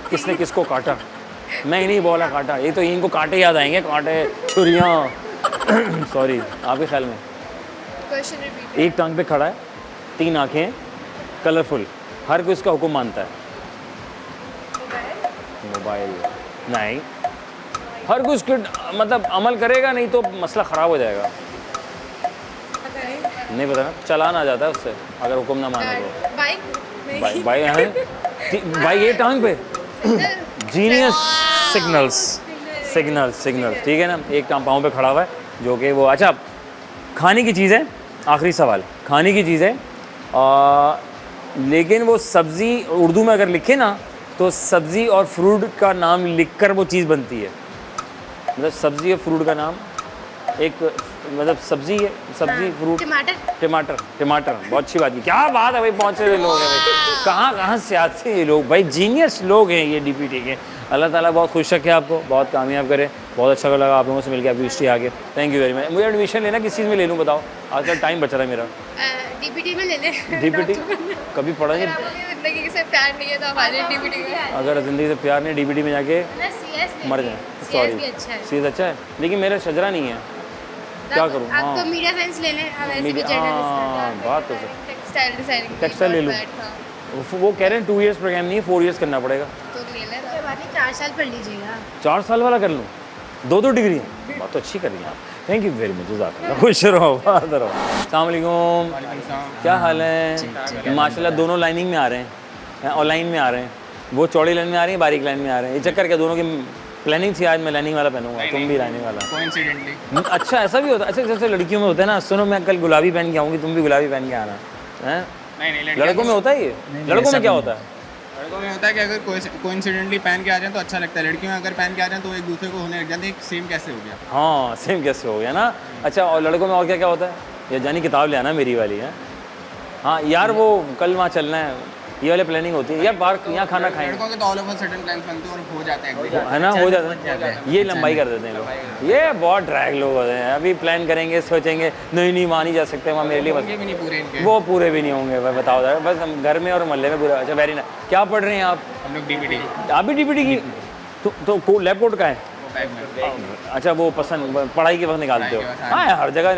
किसने किसको काटा? मैं ही नहीं बोला काटा, ये तो इनको कांटे याद आएंगे, कांटे, छुरियाँ। सॉरी, आपके ख्याल में? Question repeat. एक टांग पे खड़ा है, 3 आँखें, कलरफुल, हर कोई इसका हुक्म मानता है। मोबाइल नहीं, हर कोई उसके मतलब अमल करेगा, नहीं तो मसला ख़राब हो जाएगा। नहीं पता ना, चलान आ जाता है उससे अगर हुक्म ना माने तो। बाइक। भाई है भाई, ये टांग पे जीनियस। सिग्नल्स ठीक है ना। एक टांग पाँव पे खड़ा हुआ है जो कि वो, अच्छा खाने की चीज़ है, आखिरी सवाल, खाने की चीज़ है, लेकिन वो सब्ज़ी उर्दू में अगर लिखे ना तो सब्ज़ी और फ्रूट का नाम लिखकर वो चीज़ बनती है। मतलब सब्ज़ी और फ्रूट का नाम, एक मतलब सब्जी है, सब्जी फ्रूट टमाटर टमाटर बहुत अच्छी बात है। क्या बात है भाई, पहुँचे हुए लोग हैं भाई, कहाँ से आते हैं ये लोग भाई, जीनियस लोग हैं ये DPT के। अल्लाह ताला बहुत खुश रखे आपको, बहुत कामयाब करे। बहुत अच्छा लगा आप लोगों से मिलकर, आपकी हिस्ट्री आगे। Thank you very much. मुझे एडमिशन लेना किस चीज़ में ले लूँ बताओ, आजकल टाइम बच रहा है मेरा। DPT में ले ले। DPT कभी पढ़ा नहीं? जिंदगी से प्यार नहीं है तो हमारे DPT में। अगर ज़िंदगी से प्यार नहीं, DPT में जाके मर जाए। CS भी अच्छा है। CS अच्छा है, लेकिन मेरा शजरा नहीं है, क्या करूँ? आप तो मीडिया साइंस ले लें, हम ऐसे भी मीडिया- जर्नलिस्ट हाँ, हैं। बात तो सही। Textile designing. टेक्सटाइल ले लूँ। वो कह रहे हैं 2 इयर्स प्रोग्राम नहीं है, 4 इयर्स करना पड़ेगा। तो ले ले, कोई बात नहीं, 4 साल पढ़ लीजिएगा। 4 साल वाला कर लूँ, 2 डिग्री। बात तो अच्छी कर रही हैं आप। थैंक यू वेरी मच, जज़ाकल्लाह। खुश रहो, बात रहो। अस्सलाम वालेकुम, क्या हाल है? माशाल्लाह दोनों लाइनिंग में आ रहे हैं और लाइन में आ रहे हैं। वो चौड़ी लाइन में आ रही है, बारीक लाइन में आ रहे हैं। ये चक्कर क्या, दोनों की प्लानिंग थी आज मैं लाइनिंग वाला पहनूंगा, तुम भी लाइनिंग वाला। कोइंसिडेंटली अच्छा ऐसा भी होता है? अच्छा जैसे लड़कियों में होता है ना, सुनो मैं कल गुलाबी पहन के आऊँगी, तुम भी गुलाबी पहन के आना है। नहीं लड़कों में होता है ये? लड़कों में क्या होता है? लड़कों में होता है कि अगर कोइंसिडेंटली पहन के आ जाए तो अच्छा लगता है, लड़कियों में अगर पहन के आ जाए तो एक दूसरे को होने लग जाते हैं सेम कैसे हो गया। हाँ सेम कैसे हो गया ना। अच्छा और लड़कों में और क्या क्या होता है? ये जानी किताब ले आना मेरी वाली है। हाँ यार वो कल वहाँ चलना है, ये वाले प्लानिंग होती है यार, बाहर यहाँ खाना खाएंगे। लड़कों के तो ऑल ओवर सडन प्लान बनते हैं और हो जाता है, है ना, हो जाता है। ये लंबाई कर देते हैं लोग, ये बहुत ड्रैग लोग होते हैं। अभी प्लान करेंगे, सोचेंगे नहीं वहाँ नहीं जा सकते, वहाँ मेरे लिए बस भी नहीं पूरे इनके। वो पूरे भी नहीं होंगे भाई, बताओ जरा। बस हम घर में और मोहल्ले में पूरा। अच्छा वेरी नाइस। क्या पढ़ रहे हैं आप? हम लोग DPT आप भी DPT की? तो लैब कोट का है? बैग में। अच्छा वो पसंद पढ़ाई के वक्त निकालते हो? हाँ यार, हर जगह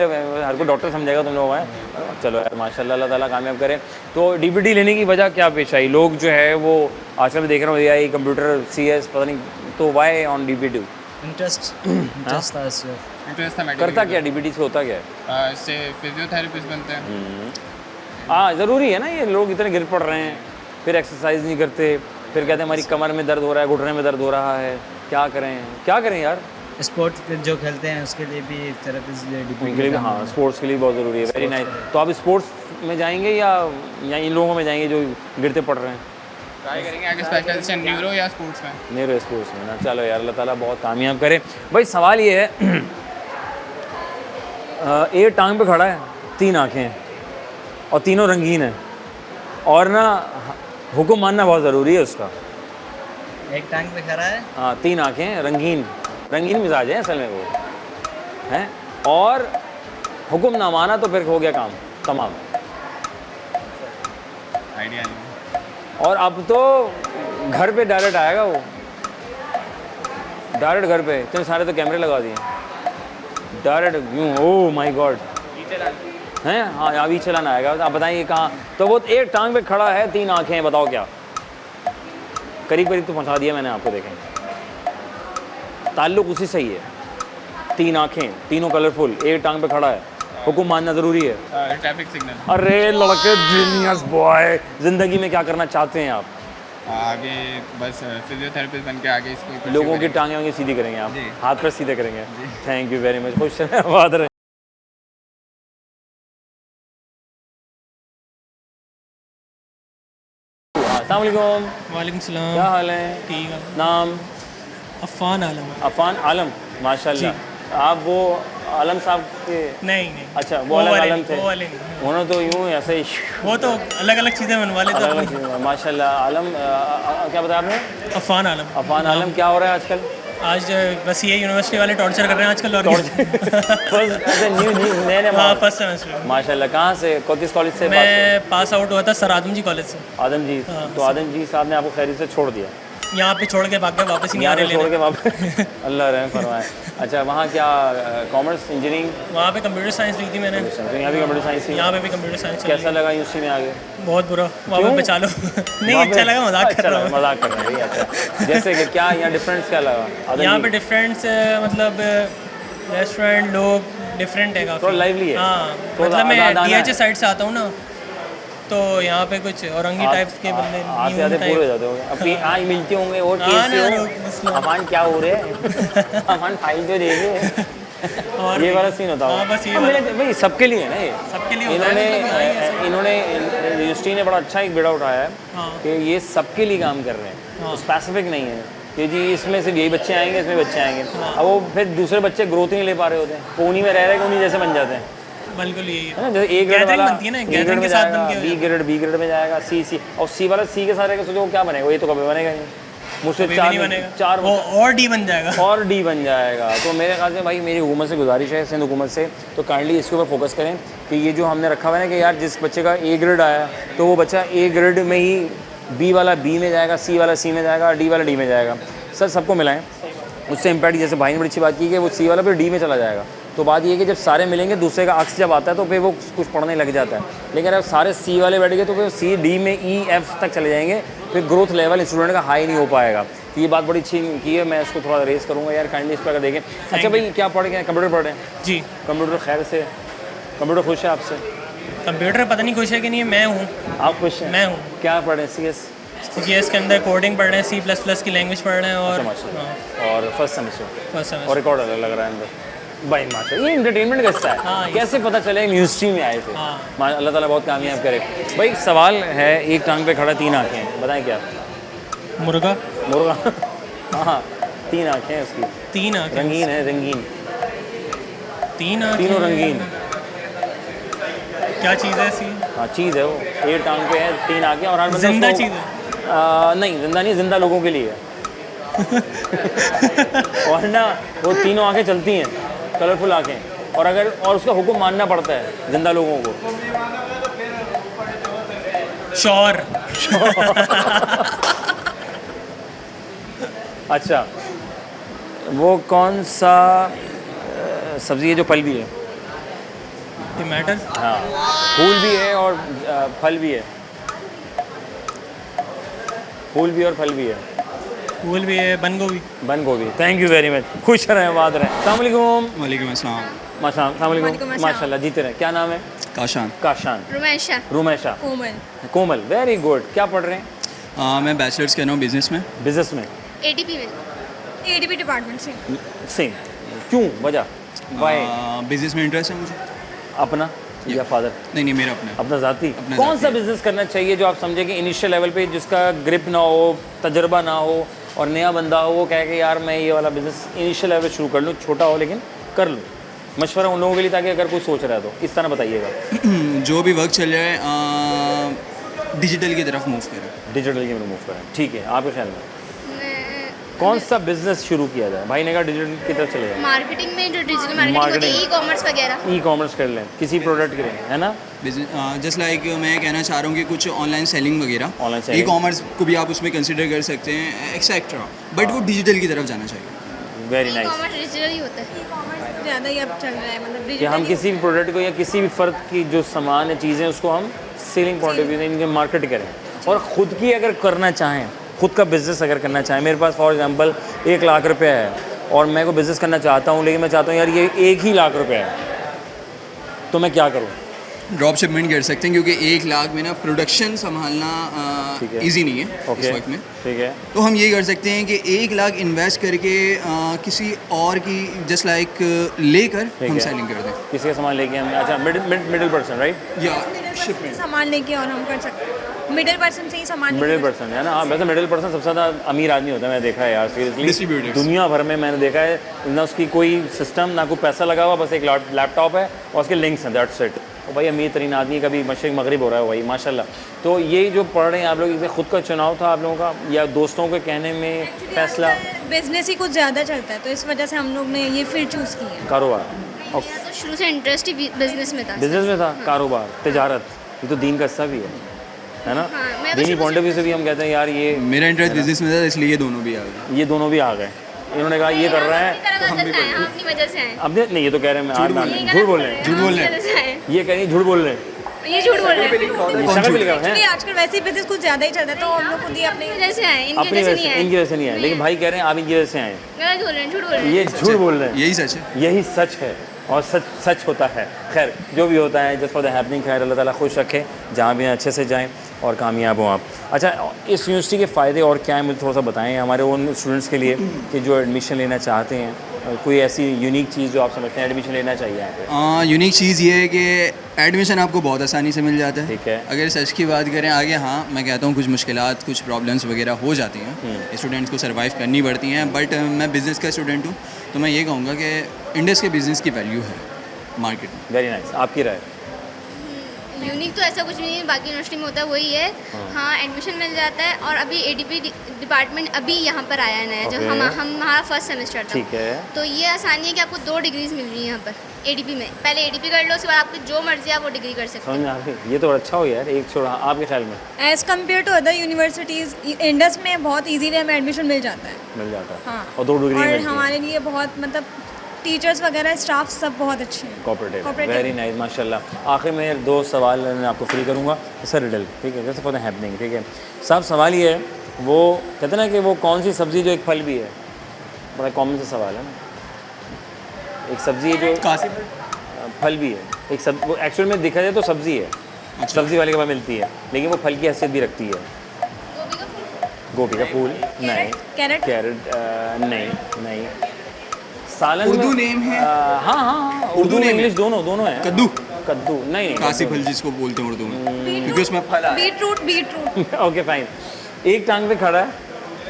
हर को डॉक्टर समझेगा तुम लोग हैं। चलो यार माशाल्लाह, अल्लाह ताला कामयाब करे। तो DPT लेने की वजह क्या पेश आई? लोग जो है वो आजकल देख रहा हूँ AI कंप्यूटर CS पता नहीं, तो वाई ऑन DPT? इंटरेस्ट था इससे। इंटरेस्ट था मेडिकल। करता क्या DPT से, होता क्या है? इससे फिजियोथेरेपिस्ट बनते हैं। हाँ ज़रूरी है ना, ये लोग इतने गिर पड़ रहे हैं, फिर एक्सरसाइज नहीं करते, फिर कहते हैं हमारी कमर में दर्द हो रहा है, घुटने में दर्द हो रहा है, क्या करें यार। स्पोर्ट जो खेलते हैं उसके लिए भी थेरेपिस्ट उनके लिए भी हाँ, स्पोर्ट्स के लिए बहुत ज़रूरी है। Very nice. तो आप स्पोर्ट्स में जाएंगे या इन लोगों में जाएंगे जो गिरते पड़ रहे हैं? ट्राई करेंगे आगे स्पेशलाइजेशन न्यूरो या स्पोर्ट्स में। न्यूरो स्पोर्ट्स में ना। चलो यार अल्लाह ताला बहुत कामयाब करे। भाई सवाल ये है एक टांग पे खड़ा है, 3 आँखें हैं और तीनों रंगीन है, और ना हुक्म मानना बहुत ज़रूरी है उसका। एक टांग पे खड़ा है, हाँ 3 आँखें हैं, रंगीन मिजाज है असल में वो हैं, और हुक्म ना माना तो फिर हो गया काम तमाम। आइडिया नहीं। और अब तो घर पे डायरेक्ट आएगा वो, डायरेक्ट घर पे। इतने सारे तो कैमरे लगा दिए, डायरेक्ट यूँ। ओह माय गॉड हैं। हाँ अभी चलाना आएगा। आप बताइए कहाँ? तो वो एक टांग पे खड़ा है, 3 आँखें हैं, बताओ क्या? करीब तो पहुँचा दिया मैंने आपको, देखें ताल्लुक उसी से ही है। 3 आँखें, तीनों कलरफुल, एक टांग पे खड़ा है, हुक्म मानना ज़रूरी है। Traffic signal. अरे लड़के जीनियस बॉय, ज़िंदगी में क्या करना चाहते हैं आप? आगे बस फिजियोथेरेपिस्ट बन के आगे इसको लोगों की टांगें वांगे सीधी करेंगे आप, जी। हाथ पर सीधे करेंगे। थैंक यू वेरी मच, खुश रहें, आबाद रहें। अस्सलाम वालेकुम। वालेकुम सलाम। क्या हाल है? ठीक है। नाम? अफ़ान आलम। अफ़ान आलम, माशाल्लाह। आप वो आलम साहब के? नहीं अच्छा वो अलग वाले आलम थे। वो वाले नहीं। उन्होंने तो यूँ ही ऐसे ही वो तो अलग अलग चीज़ें बनवा लेते अलग अपनी। अलग। माशाल्लाह आलम क्या बताया आपने? अफ़ान आलम। अफ़ान आलम। क्या हो रहा है आजकल? आज बस ये यूनिवर्सिटी वाले टॉर्चर कर रहे हैं आजकल। और नए हाँ फर्स्ट सेमेस्टर। माशाल्लाह। कहाँ से, किस कॉलेज से? मैं पास आउट हुआ था सर आदम जी कॉलेज से। आदम जी। तो आदम जी साहब ने आपको खैरियत से छोड़ दिया? यहाँ पे छोड़ के भाग गए, वापस ही नहीं आ रहे छोड़ के लेने। वापस अल्लाह रहम फरमाए। अच्छा वहाँ क्या कॉमर्स इंजीनियरिंग? वहाँ पे कंप्यूटर साइंस ली थी मैंने। तो यहाँ भी कंप्यूटर साइंस? यहाँ पे भी कंप्यूटर साइंस। कैसा लगा यूनिवर्सिटी में आगे? बहुत बुरा, वहाँ पे बचा लो। नहीं अच्छा लगा, मजाक कर रहा हूँ। मजाक कर रहे हैं। अच्छा जैसे कि क्या यहाँ डिफरेंस क्या लगा? यहाँ पे डिफरेंस मतलब रेस्टोरेंट लोग डिफरेंट है काफ़ी। थोड़ा lively है। हाँ थोड़ा मतलब मैं आदान है। DH साइड से आता हूँ ना, तो यहाँ पे कुछ औरंगी टाइप के बंदे आते आते पूरे हो जाते होंगे। अभी आज मिलते होंगे और कैसे हो? अफान क्या हो रहे हैं? अफान फाइल तो देखे। और ये वाला सीन होता हाँ, है। बस ये वाला। भाई सबके लिए है ना ये। सबके लिए होता है। इन्होंने यूनिवर्सिटी ने बड़ा अच्छा एक बेड़ा उठाया है हाँ। कि ये सबके लिए काम कर रहे हैं, स्पेसिफिक नहीं है कि जी इसमें सिर्फ यही बच्चे आएंगे, इसमें बच्चे आएंगे। अब वो फिर दूसरे बच्चे ग्रोथ ही नहीं ले पा रहे होते हैं, वो उन्हीं में रह रहे उन्हीं जैसे बन जाते हैं, बिल्कुल यही है ना। जैसे ए ग्रेड वाला बनती है ना, A ग्रेड गैदरिंग में के साथ जाएगा, बन के बी ग्रेड में जाएगा, सी और सी वाला सी के सारे का सोचो वो क्या बनेगा, ये तो कभी बनेगा नहीं, मुझसे चार वो और डी बन जाएगा। और डी बन जाएगा। तो मेरे ख्याल से भाई मेरी हुकूमत से गुजारिश है, सिंध हुकूमत से, तो काइंडली इसके ऊपर फोकस करें कि ये जो हमने रखा हुआ है ना कि यार जिस बच्चे का ए ग्रेड आया तो वो बच्चा ए ग्रेड में ही बी वाला बी में जाएगा, सी वाला सी में जाएगा, डी वाला डी में जाएगा। सर सबको मिलाएं, उससे इम्पैक्ट, जैसे भाई ने बड़ी अच्छी बात की कि वो सी वाला फिर डी में चला जाएगा। तो बात ये है कि जब सारे मिलेंगे दूसरे का अक्स जब आता है तो फिर वो कुछ पढ़ने लग जाता है, लेकिन अगर सारे सी वाले बैठ गए तो फिर सी डी में ई एफ तक चले जाएंगे, फिर ग्रोथ लेवल स्टूडेंट का हाई नहीं हो पाएगा। तो ये बात बड़ी अच्छी की है, मैं इसको थोड़ा रेस करूँगा यार, काइंडली इस पर अगर देखें। अच्छा भाई क्या पढ़ गए, कंप्यूटर पढ़ रहे हैं जी। कंप्यूटर खैर से, कंप्यूटर खुश है आपसे? कंप्यूटर पता नहीं खुश है कि नहीं, मैं हूँ। आप खुश हैं? मैं हूँ। क्या पढ़ रहे हैं? सी एस के अंदर कोडिंग पढ़ रहे हैं, C++ की लैंग्वेज पढ़ रहे हैं। और और फर्स्ट सेमेस्टर और रिकॉर्ड अलग लग रहा है अंदर भाई माशा। ये इंटरटेनमेंट का हिस्सा है। हाँ, कैसे पता चले यूनिवर्सिटी में आए थे? हाँ। अल्लाह ताला बहुत कामयाब करे। भाई सवाल है, एक टांग पे खड़ा 3 आँखें हैं, बताएं क्या? मुर्गा। हाँ 3 आँखें हैं उसकी, 3 आँखें, रंगीन है, रंगीन, 3 आँखें, तीनों रंगीन। क्या चीज़ है ऐसी? हाँ चीज़ है वो, 1 टांग पे है, 3 आँखें और हर बंदा जिंदा उसको- चीज़ है? नहीं जिंदा नहीं, जिंदा लोगों के लिए है। और ना वो तीनों आँखें चलती हैं, कलरफुल आँखें, और उसका हुक्म मानना पड़ता है जिंदा लोगों को। शौर। अच्छा वो कौन सा सब्ज़ी है जो फल भी है? टमाटर। हाँ फूल भी है और फल भी है, फूल भी और फल भी है। फूल भी है, बंद गोभी। बंद गोभी। थैंक यू वेरी मच, खुश रहें, आबाद रहें। अस्सलाम वालेकुम। वालेकुम अस्सलाम। माशाल्लाह, माशाल्लाह, जीते रहें। क्या नाम है? काशान। काशान। रुमेशा। रुमेशा। कोमल। कोमल, वेरी गुड। क्या पढ़ रहे हैं? मैं बैचलर्स कर रहा हूँ बिजनेस में। बिजनेस में? ADP में। ADP डिपार्टमेंट से। सेम। क्यों, वजह? वाई? बिजनेस में इंटरेस्ट है मुझे। अपना या फादर? नहीं मेरा अपना ज़ाती। कौन सा बिजनेस करना चाहिए जो आप समझे कि इनिशियल लेवल पे जिसका ग्रिप ना हो, तजर्बा ना हो और नया बंदा हो, वो कहे कि यार मैं ये वाला बिजनेस इनिशियल लेवल शुरू कर लूँ, छोटा हो लेकिन कर लूँ? मशवरा उन लोगों के लिए ताकि अगर कोई सोच रहा है तो इस तरह बताइएगा। जो भी वक्त चल रहा है डिजिटल की तरफ मूव करें। डिजिटल की तरफ मूव करें, ठीक है। आपके ख्याल में कौन सा बिजनेस शुरू किया जाए? भाई ने कहा डिजिटल की तरफ चले जाए। मार्केटिंग में जो डिजिटल मार्केटिंग होती है, ई-कॉमर्स वगैरह। ई-कॉमर्स कर लें, किसी प्रोडक्ट के लिए, है ना? जस्ट लाइक मैं कहना चाह रहा हूँ कि कुछ ऑनलाइन सेलिंग वगैरह, ऑनलाइन सेलिंग, ई-कॉमर्स को भी आप उसमें कंसिडर कर सकते हैं एक्सेट्रा, बट वो डिजिटल की तरफ जाना चाहिए। Very nice. ई-कॉमर्स डिजिटल ही होता है। ई-कॉमर्स ज़्यादा ही अब चल रहा है, मतलब कि हम किसी भी प्रोडक्ट को या किसी भी फ़र्द की जो सामान है, चीज़ें, उसको हम सेलिंग पॉइंट ऑफ व्यू से इनके मार्केट करें और ख़ुद की अगर करना चाहें, खुद का बिज़नेस अगर करना चाहें। मेरे पास फॉर एग्जांपल 1 लाख रुपया है और मैं को बिज़नेस करना चाहता हूँ, लेकिन मैं चाहता हूँ यार ये 1 ही लाख रुपया है, तो मैं क्या करूँ? ड्रॉप शिपमेंट कर सकते हैं क्योंकि 1 लाख में ना प्रोडक्शन संभालना ईजी नहीं है इस वक्त में। ठीक है। तो हम ये कर सकते हैं कि 1 लाख इन्वेस्ट करके किसी और की जस्ट लाइक लेकर हम सेलिंग कर दें। किसी का सामान लेके हम, अच्छा मिडिल पर्सन, राइट? या शिपमेंट सामान लेके और हम कर सकते हैं, मिडिल पर्सन से ही सामान लेके मिडिल पर्सन है ना। हाँ वैसे मिडिल पर्सन सबसे ज़्यादा अमीर आदमी होता है, मैंने देखा है यार सीरियसली। Distributors। दुनिया भर में मैंने देखा है, ना उसकी कोई सिस्टम, ना कोई पैसा लगा हुआ, बस एक लैपटॉप है और उसके लिंक्स हैं, दैट्स इट। तो भाई अमीर तरीन आदमी, कभी मशरिक मगरिब हो रहा है भाई माशाल्लाह। तो ये जो पढ़ रहे हैं आप लोग, इसे खुद का चुनाव था आप लोगों का या दोस्तों के कहने में फैसला? बिजनेस ही कुछ ज़्यादा चलता है तो इस वजह से हम लोग ने ये फील्ड चूज़ की है। कारोबार? मेरा तो शुरू से इंटरेस्ट ही बिजनेस में था। बिजनेस में था, कारोबार, तिजारत, ये तो दीन का हिस्सा भी है ना? हाँ, मैं तो दीनी पॉइंट ऑफ व्यू से भी हम कहते हैं यार ये मेरा इंटरेस्ट बिजनेस में था, इसलिए ये दोनों भी आ गए। ये दोनों भी आ गए। इन्होंने कहा ये कर रहा है, अपनी वजह से आए। अब नहीं ये तो कह रहे हैं झूठ बोल रहे हैं, झूठ बोल रहे हैं। ये कह रही झूठ बोल रहे हैं, ये झूठ बोल रहे हैं। शक्ल पे लिखा है एक्चुअली आजकल वैसे ही बिजनेस कुछ ज़्यादा ही चल रहा है तो हम लोग खुद ही अपने वजह से आए, इनकी अपनी वजह से वजह नहीं से, आए। इनकी वजह से नहीं आए, लेकिन भाई कह रहे हैं आप इनकी वजह से आए। गलत बोल रहे हैं, झूठ बोल रहे हैं। ये झूठ बोल रहे हैं, यही सच है। यही सच है और सच होता है। खैर जो भी होता है, जस्ट फॉर द हैपनिंग, खैर अल्लाह ताला खुश रखे, जहाँ भी अच्छे से जाएं और कामयाब हो आप। अच्छा इस यूनिवर्सिटी के फ़ायदे और क्या हैं, मुझे थोड़ा सा बताएं हमारे उन स्टूडेंट्स के लिए कि जो एडमिशन लेना चाहते हैं कोई ऐसी यूनिक चीज़ जो आप समझते हैं एडमिशन लेना चाहिए यहाँ पे? यूनिक चीज़ ये है कि एडमिशन आपको बहुत आसानी से मिल जाता है। ठीक है। अगर सच की बात करें आगे, हाँ मैं कहता हूँ कुछ मुश्किलात, कुछ प्रॉब्लम्स वगैरह हो जाती हैं, स्टूडेंट्स को सर्वाइव करनी पड़ती हैं, बट मैं बिज़नेस का स्टूडेंट हूँ तो मैं ये कहूँगा कि इंडस के बिज़नेस की वैल्यू है मार्केट में। वेरी नाइस, आपकी राय? यूनिक तो ऐसा कुछ नहीं है, बाकी यूनिवर्सिटी में होता है वही है। हाँ एडमिशन मिल जाता है और अभी एडीपी डिपार्टमेंट अभी यहाँ पर आया है नया, जो हमारा फर्स्ट सेमेस्टर था। ठीक है। तो ये आसानी है कि आपको 2 डिग्रीज मिल रही है यहाँ पर एडीपी में। पहले एडीपी कर लो, उसके बाद आपको जो मर्जी आप वो डिग्री कर सकते समझ हैं। में आ गई? ये तो अच्छा हो यार, एक छोड़ा। आपके ख्याल में? As compare to other universities Indus में बहुत ईजीली हमें एडमिशन मिल जाता है। मिल जाता है। हाँ। और 2 डिग्री और मिलती है। हमारे लिए बहुत मतलब टीचर्स वगैरह स्टाफ सब बहुत अच्छे हैं। कोऑपरेटिव, वेरी नाइस, माशाल्लाह। आखिर में 2 सवाल मैं आपको फ्री करूँगा, सर रिडल, ठीक है, जैसे फॉर द हैपनिंग, ठीक है साहब। सवाल ये है, वो कहते हैं ना कि वो कौन सी सब्ज़ी जो एक फल भी है, बड़ा कॉमन सा सवाल है ना। एक सब्ज़ी है जो फल भी है, एक सब वो एक्चुअल में देखा जाए तो सब्ज़ी है, सब्ज़ी वाले के पास मिलती है, लेकिन वो फल की हैसियत भी रखती है। गोभी का फूल? नहीं। कैरेट? नहीं। सालन उर्दू में नेम है? हाँ, उर्दू में इंग्लिश दोनों है। कद्दू नहीं। कासी फल जिसको बोलते हैं उर्दू में, क्योंकि उसमें फल आया। बीटरूट। Okay fine. एक टांग पे खड़ा है,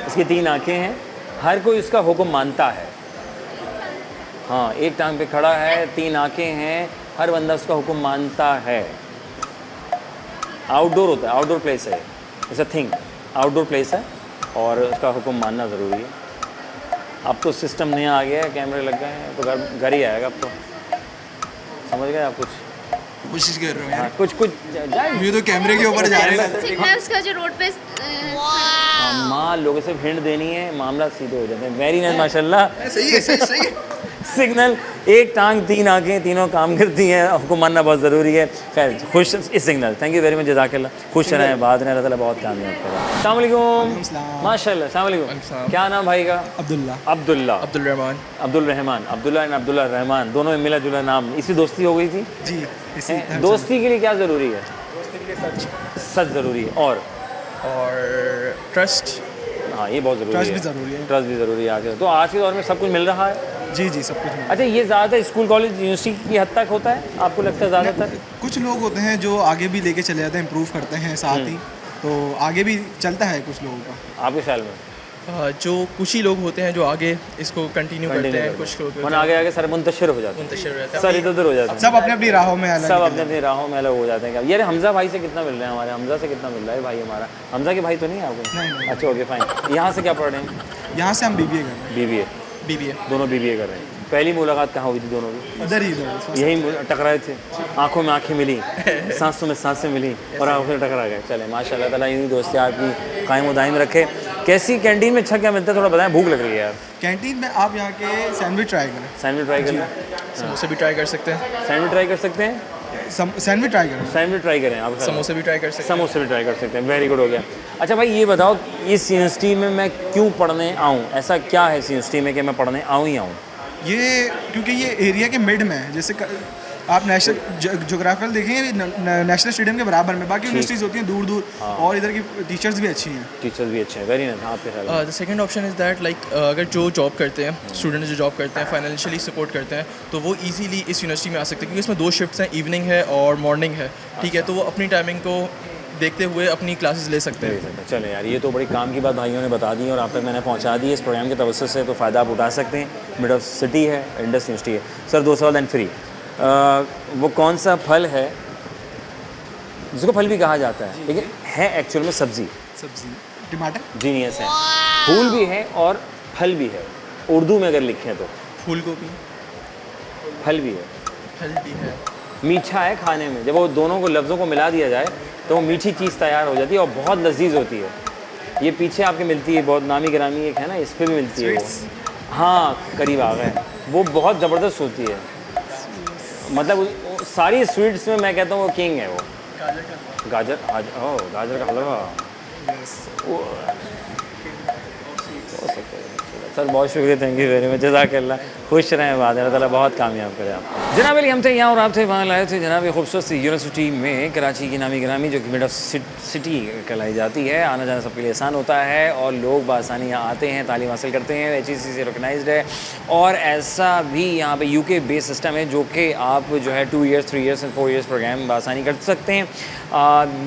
इसकी 3 आंखें हैं, हर कोई उसका हुक्म मानता है। हाँ, एक टांग पे खड़ा है, 3 आंखें हैं, हर बंदा उसका हुक्म मानता है। आउटडोर होता है, आउटडोर प्लेस है, it's a thing, outdoor place है और उसका हुक्म मानना ज़रूरी है। अब तो सिस्टम नया आ गया है, कैमरे लग गए हैं, तो घर ही आएगा अब तो। समझ गए आप? कुछ कोशिश कर रहे हो हाँ, यार। कुछ ये तो कैमरे के ऊपर जा रहे हैं। सिग्नल्स का जो रोड पे माँ लोगों से हिंट देनी है, मामला सीधे हो जाते हैं। वेरी नाइस, माशाल्लाह। सही है। सिग्नल, एक टांग 3 आंखें, तीनों काम करती हैं, हुक्म मानना बहुत ज़रूरी है। खैर खुश इस signal, thank you very much, जज़ाकल्लाह। खुश रहें, बात रहें, अल्लाह ताला बहुत कामयाब करें। अस्सलाम वालेकुम। माशाल्लाह, अस्सलाम वालेकुम। क्या नाम भाई का? अब्दुल्ला। अब्दुल रहमान। अब्दुल्ला एंड अब्दुल्ला रहमान, दोनों में मिला जुला नाम, इसी दोस्ती हो गई थी जी। दोस्ती के लिए क्या ज़रूरी है? सच ज़रूरी है और ट्रस्ट। हाँ, ये बहुत ज़रूरी है। ट्रस्ट भी ज़रूरी है आगे। तो आज के दौर में सब कुछ मिल रहा है। जी सब कुछ। अच्छा, ये ज़्यादातर स्कूल कॉलेज यूनिवर्सिटी की हद तक होता है, आपको लगता है ज़्यादातर? कुछ लोग होते हैं जो आगे भी लेके चले जाते हैं, इम्प्रूव करते हैं साथ ही, तो आगे भी चलता है कुछ लोगों का। आपके ख्याल में? जो कुछ ही लोग होते हैं जो आगे इसको कंटिन्यू करते हैं, कुछ लोग आगे सर मुंतशिर हो जाते हैं, सर इधर उधर हो जाते हैं, सब अपने अपनी राहों में अलग हो जाते हैं। यार हमजा भाई से कितना मिल रहा है? हमारे हमजा से कितना मिल रहा है भाई हमारा? हमजा के भाई तो नहीं है आपको? नहीं। अच्छा, ओके फाइन। यहाँ से क्या पढ़ रहे हैं? यहाँ से हम बीबीए कर रहे हैं। बीबीए दोनों बीबीए कर रहे हैं। पहली मुलाकात कहाँ हुई थी दोनों की? इधर ही यही टकराए थे, आंखों में आंखें मिली, सांसों में सांसें मिली और आंखों में टकरा गए। चले माशाल्लाह ताला यूँ दोस्ती आपकी कायम दायम रखे। कैसी कैंटीन में अच्छा क्या मिलता है थोड़ा बताएं, भूख लग रही है यार। कैंटीन में आप यहाँ के सैंडविच ट्राई करें। समोसे भी ट्राई कर सकते हैं। सैंडविच ट्राई कर सकते हैं। सैंडविच ट्राई करें आप। समोसे भी ट्राई कर सकते हैं। वेरी गुड, हो गया। अच्छा भाई ये बताओ, इस यूनिवर्सिटी में मैं क्यों पढ़ने आऊँ? ऐसा क्या है इस यूनिवर्सिटी में कि मैं पढ़ने आऊँ ही आऊँ? ये क्योंकि ये एरिया के मिड में है। जैसे आप नेशनल ज्योग्राफिकल देखेंगे, नेशनल स्टेडियम के बराबर में। बाकी यूनिवर्सिटीज़ होती हैं दूर दूर, और इधर की टीचर्स भी अच्छी हैं। Very nice. आपके ख्याल? The second option is that like अगर जो जॉब करते हैं, स्टूडेंट जो जॉब करते हैं, फाइनेंशियली सपोर्ट करते हैं, तो वो इजीली इस यूनिवर्सिटी में आ सकते हैं, क्योंकि इसमें 2 शिफ्ट्स हैं, इवनिंग है और मॉर्निंग है। ठीक है, तो वो अपनी टाइमिंग को देखते हुए अपनी क्लासेस ले सकते हैं। चले यार, ये तो बड़ी काम की बात भाइयों ने बता दी और आप तक मैंने पहुंचा दी। इस प्रोग्राम के तवज्जुह से तो फ़ायदा आप उठा सकते हैं। मिड ऑफ सिटी है, इंडस यूनिवर्सिटी है। सर 2 सवाल एंड फ्री। वो कौन सा फल है जिसको फल भी कहा जाता है लेकिन है एक्चुअल में सब्ज़ी? टमाटर। जीनियस है, फूल भी है और फल भी है। उर्दू में अगर लिखें तो फूल गोभी। फल भी है, मीठा है खाने में। जब वो दोनों को लफ्ज़ों को मिला दिया जाए तो वो मीठी चीज़ तैयार हो जाती है और बहुत लजीज होती है। ये पीछे आपके मिलती है, बहुत नामी गिरामी एक है ना, इस पर भी मिलती है वो। हाँ, करीब आ गए। वो बहुत ज़बरदस्त होती है, मतलब सारी स्वीट्स में मैं कहता हूँ वो किंग है वो। गाजर का हलवा हो सकता है। सर बहुत शुक्रिया, थैंक यू वेरी मच, जज़ाकल्लाह। खुश रहें, बाद अल्लाह ताला बहुत कामयाब करे आप। जनाब अली हम थे यहाँ और आप थे वहाँ, लाए थे जनाब खूबसूरत सी यूनिवर्सिटी में कराची की नामी ग्रामी, जो कि मिड ऑफ सिटी कहलाई जाती है। आना जाना सबके लिए आसान होता है और लोग बआसानी यहाँ आते हैं, तालीम हासिल करते हैं, HEC से रिकगनाइज्ड है। और ऐसा भी यहाँ पे UK बेस सिस्टम है जो कि आप जो है 2 years 3 years and 4 years program बआसानी कर सकते हैं।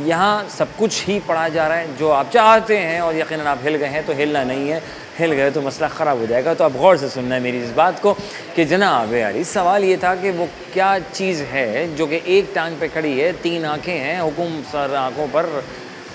यहाँ सब कुछ ही पढ़ाया जा रहा है जो आप चाहते हैं, और यकीनन आप हिल गए हैं तो हिलना नहीं है, हिल गए तो मसला ख़राब हो जाएगा। तो आप गौर से सुनना है मेरी इस बात को कि जनाब यार इस सवाल ये था कि वो क्या चीज़ है जो कि एक टांग पे खड़ी है, 3 आँखें हैं, हुकुम सर आँखों पर,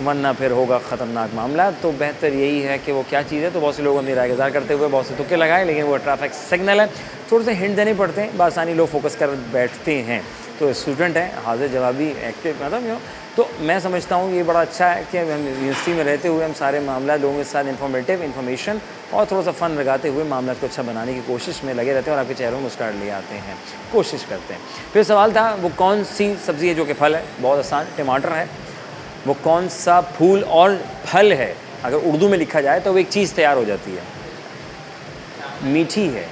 वरना फिर होगा ख़तरनाक मामला। तो बेहतर यही है कि वो क्या चीज़ है। तो बहुत से लोग अपनी राय गुज़ार करते हुए बहुत से तुक्के लगाए, लेकिन वो ट्रैफिक सिग्नल है, थोड़े से हिंट देने पड़ते हैं, बआसानी लोग फोकस कर बैठते हैं। तो स्टूडेंट हैं हाजिर जवाबी एक्टिव, मतलब तो मैं समझता हूँ ये बड़ा अच्छा है कि हम यूनिवर्सिटी में रहते हुए हम सारे मामला लोगों के साथ इन्फॉर्मेशन और थोड़ा सा फ़न लगाते हुए मामला को अच्छा बनाने की कोशिश में लगे रहते हैं और आपके चेहरों में मुस्कुराहट ले आते हैं, कोशिश करते हैं। फिर सवाल था वो कौन सी सब्ज़ी है जो कि फल है, बहुत आसान, टमाटर है। वो कौन सा फूल और फल है, अगर उर्दू में लिखा जाए तो वो एक चीज़ तैयार हो जाती है, मीठी है,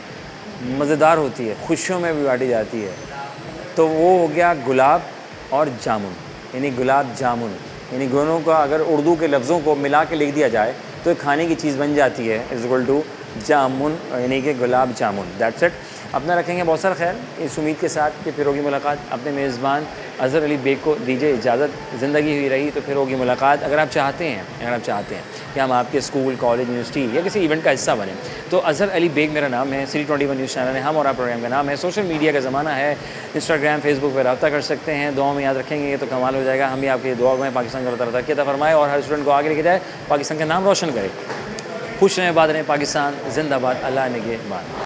मज़ेदार होती है, खुशियों में भी बांटी जाती है। तो वो हो गया गुलाब और जामुन, यानी गुलाब जामुन, यानी दोनों का अगर उर्दू के लफ्ज़ों को मिला के लिख दिया जाए तो एक खाने की चीज़ बन जाती है, इज़ इक्वल टू जामुन, यानी कि गुलाब जामुन। That's it. अपना रखेंगे बहुत सारा ख्याल, इस उम्मीद के साथ कि फिर होगी मुलाकात। अपने मेज़बान अज़हर अली बेग को दीजिए इजाज़त, ज़िंदगी हुई रही तो फिर होगी मुलाकात। अगर आप चाहते हैं कि हम आपके स्कूल, कॉलेज, यूनिवर्सिटी या किसी इवेंट का हिस्सा बने तो अज़हर अली बेग मेरा नाम है, City 21 न्यूज़ चैनल है, हम और आप प्रोग्राम का नाम है। सोशल मीडिया का ज़माना है, इंस्टाग्राम, फेसबुक पर रब्ता कर सकते हैं। दुआ में याद रखेंगे तो कमाल हो जाएगा। हम भी आपकी दुआ में पाकिस्तान को तरक्की अता फरमाए और हर स्टूडेंट को आगे लेके जाए, पाकिस्तान का नाम रोशन करे। खुश रहें, बात रहें, पाकिस्तान जिंदाबाद, अल्लाह निगहबान।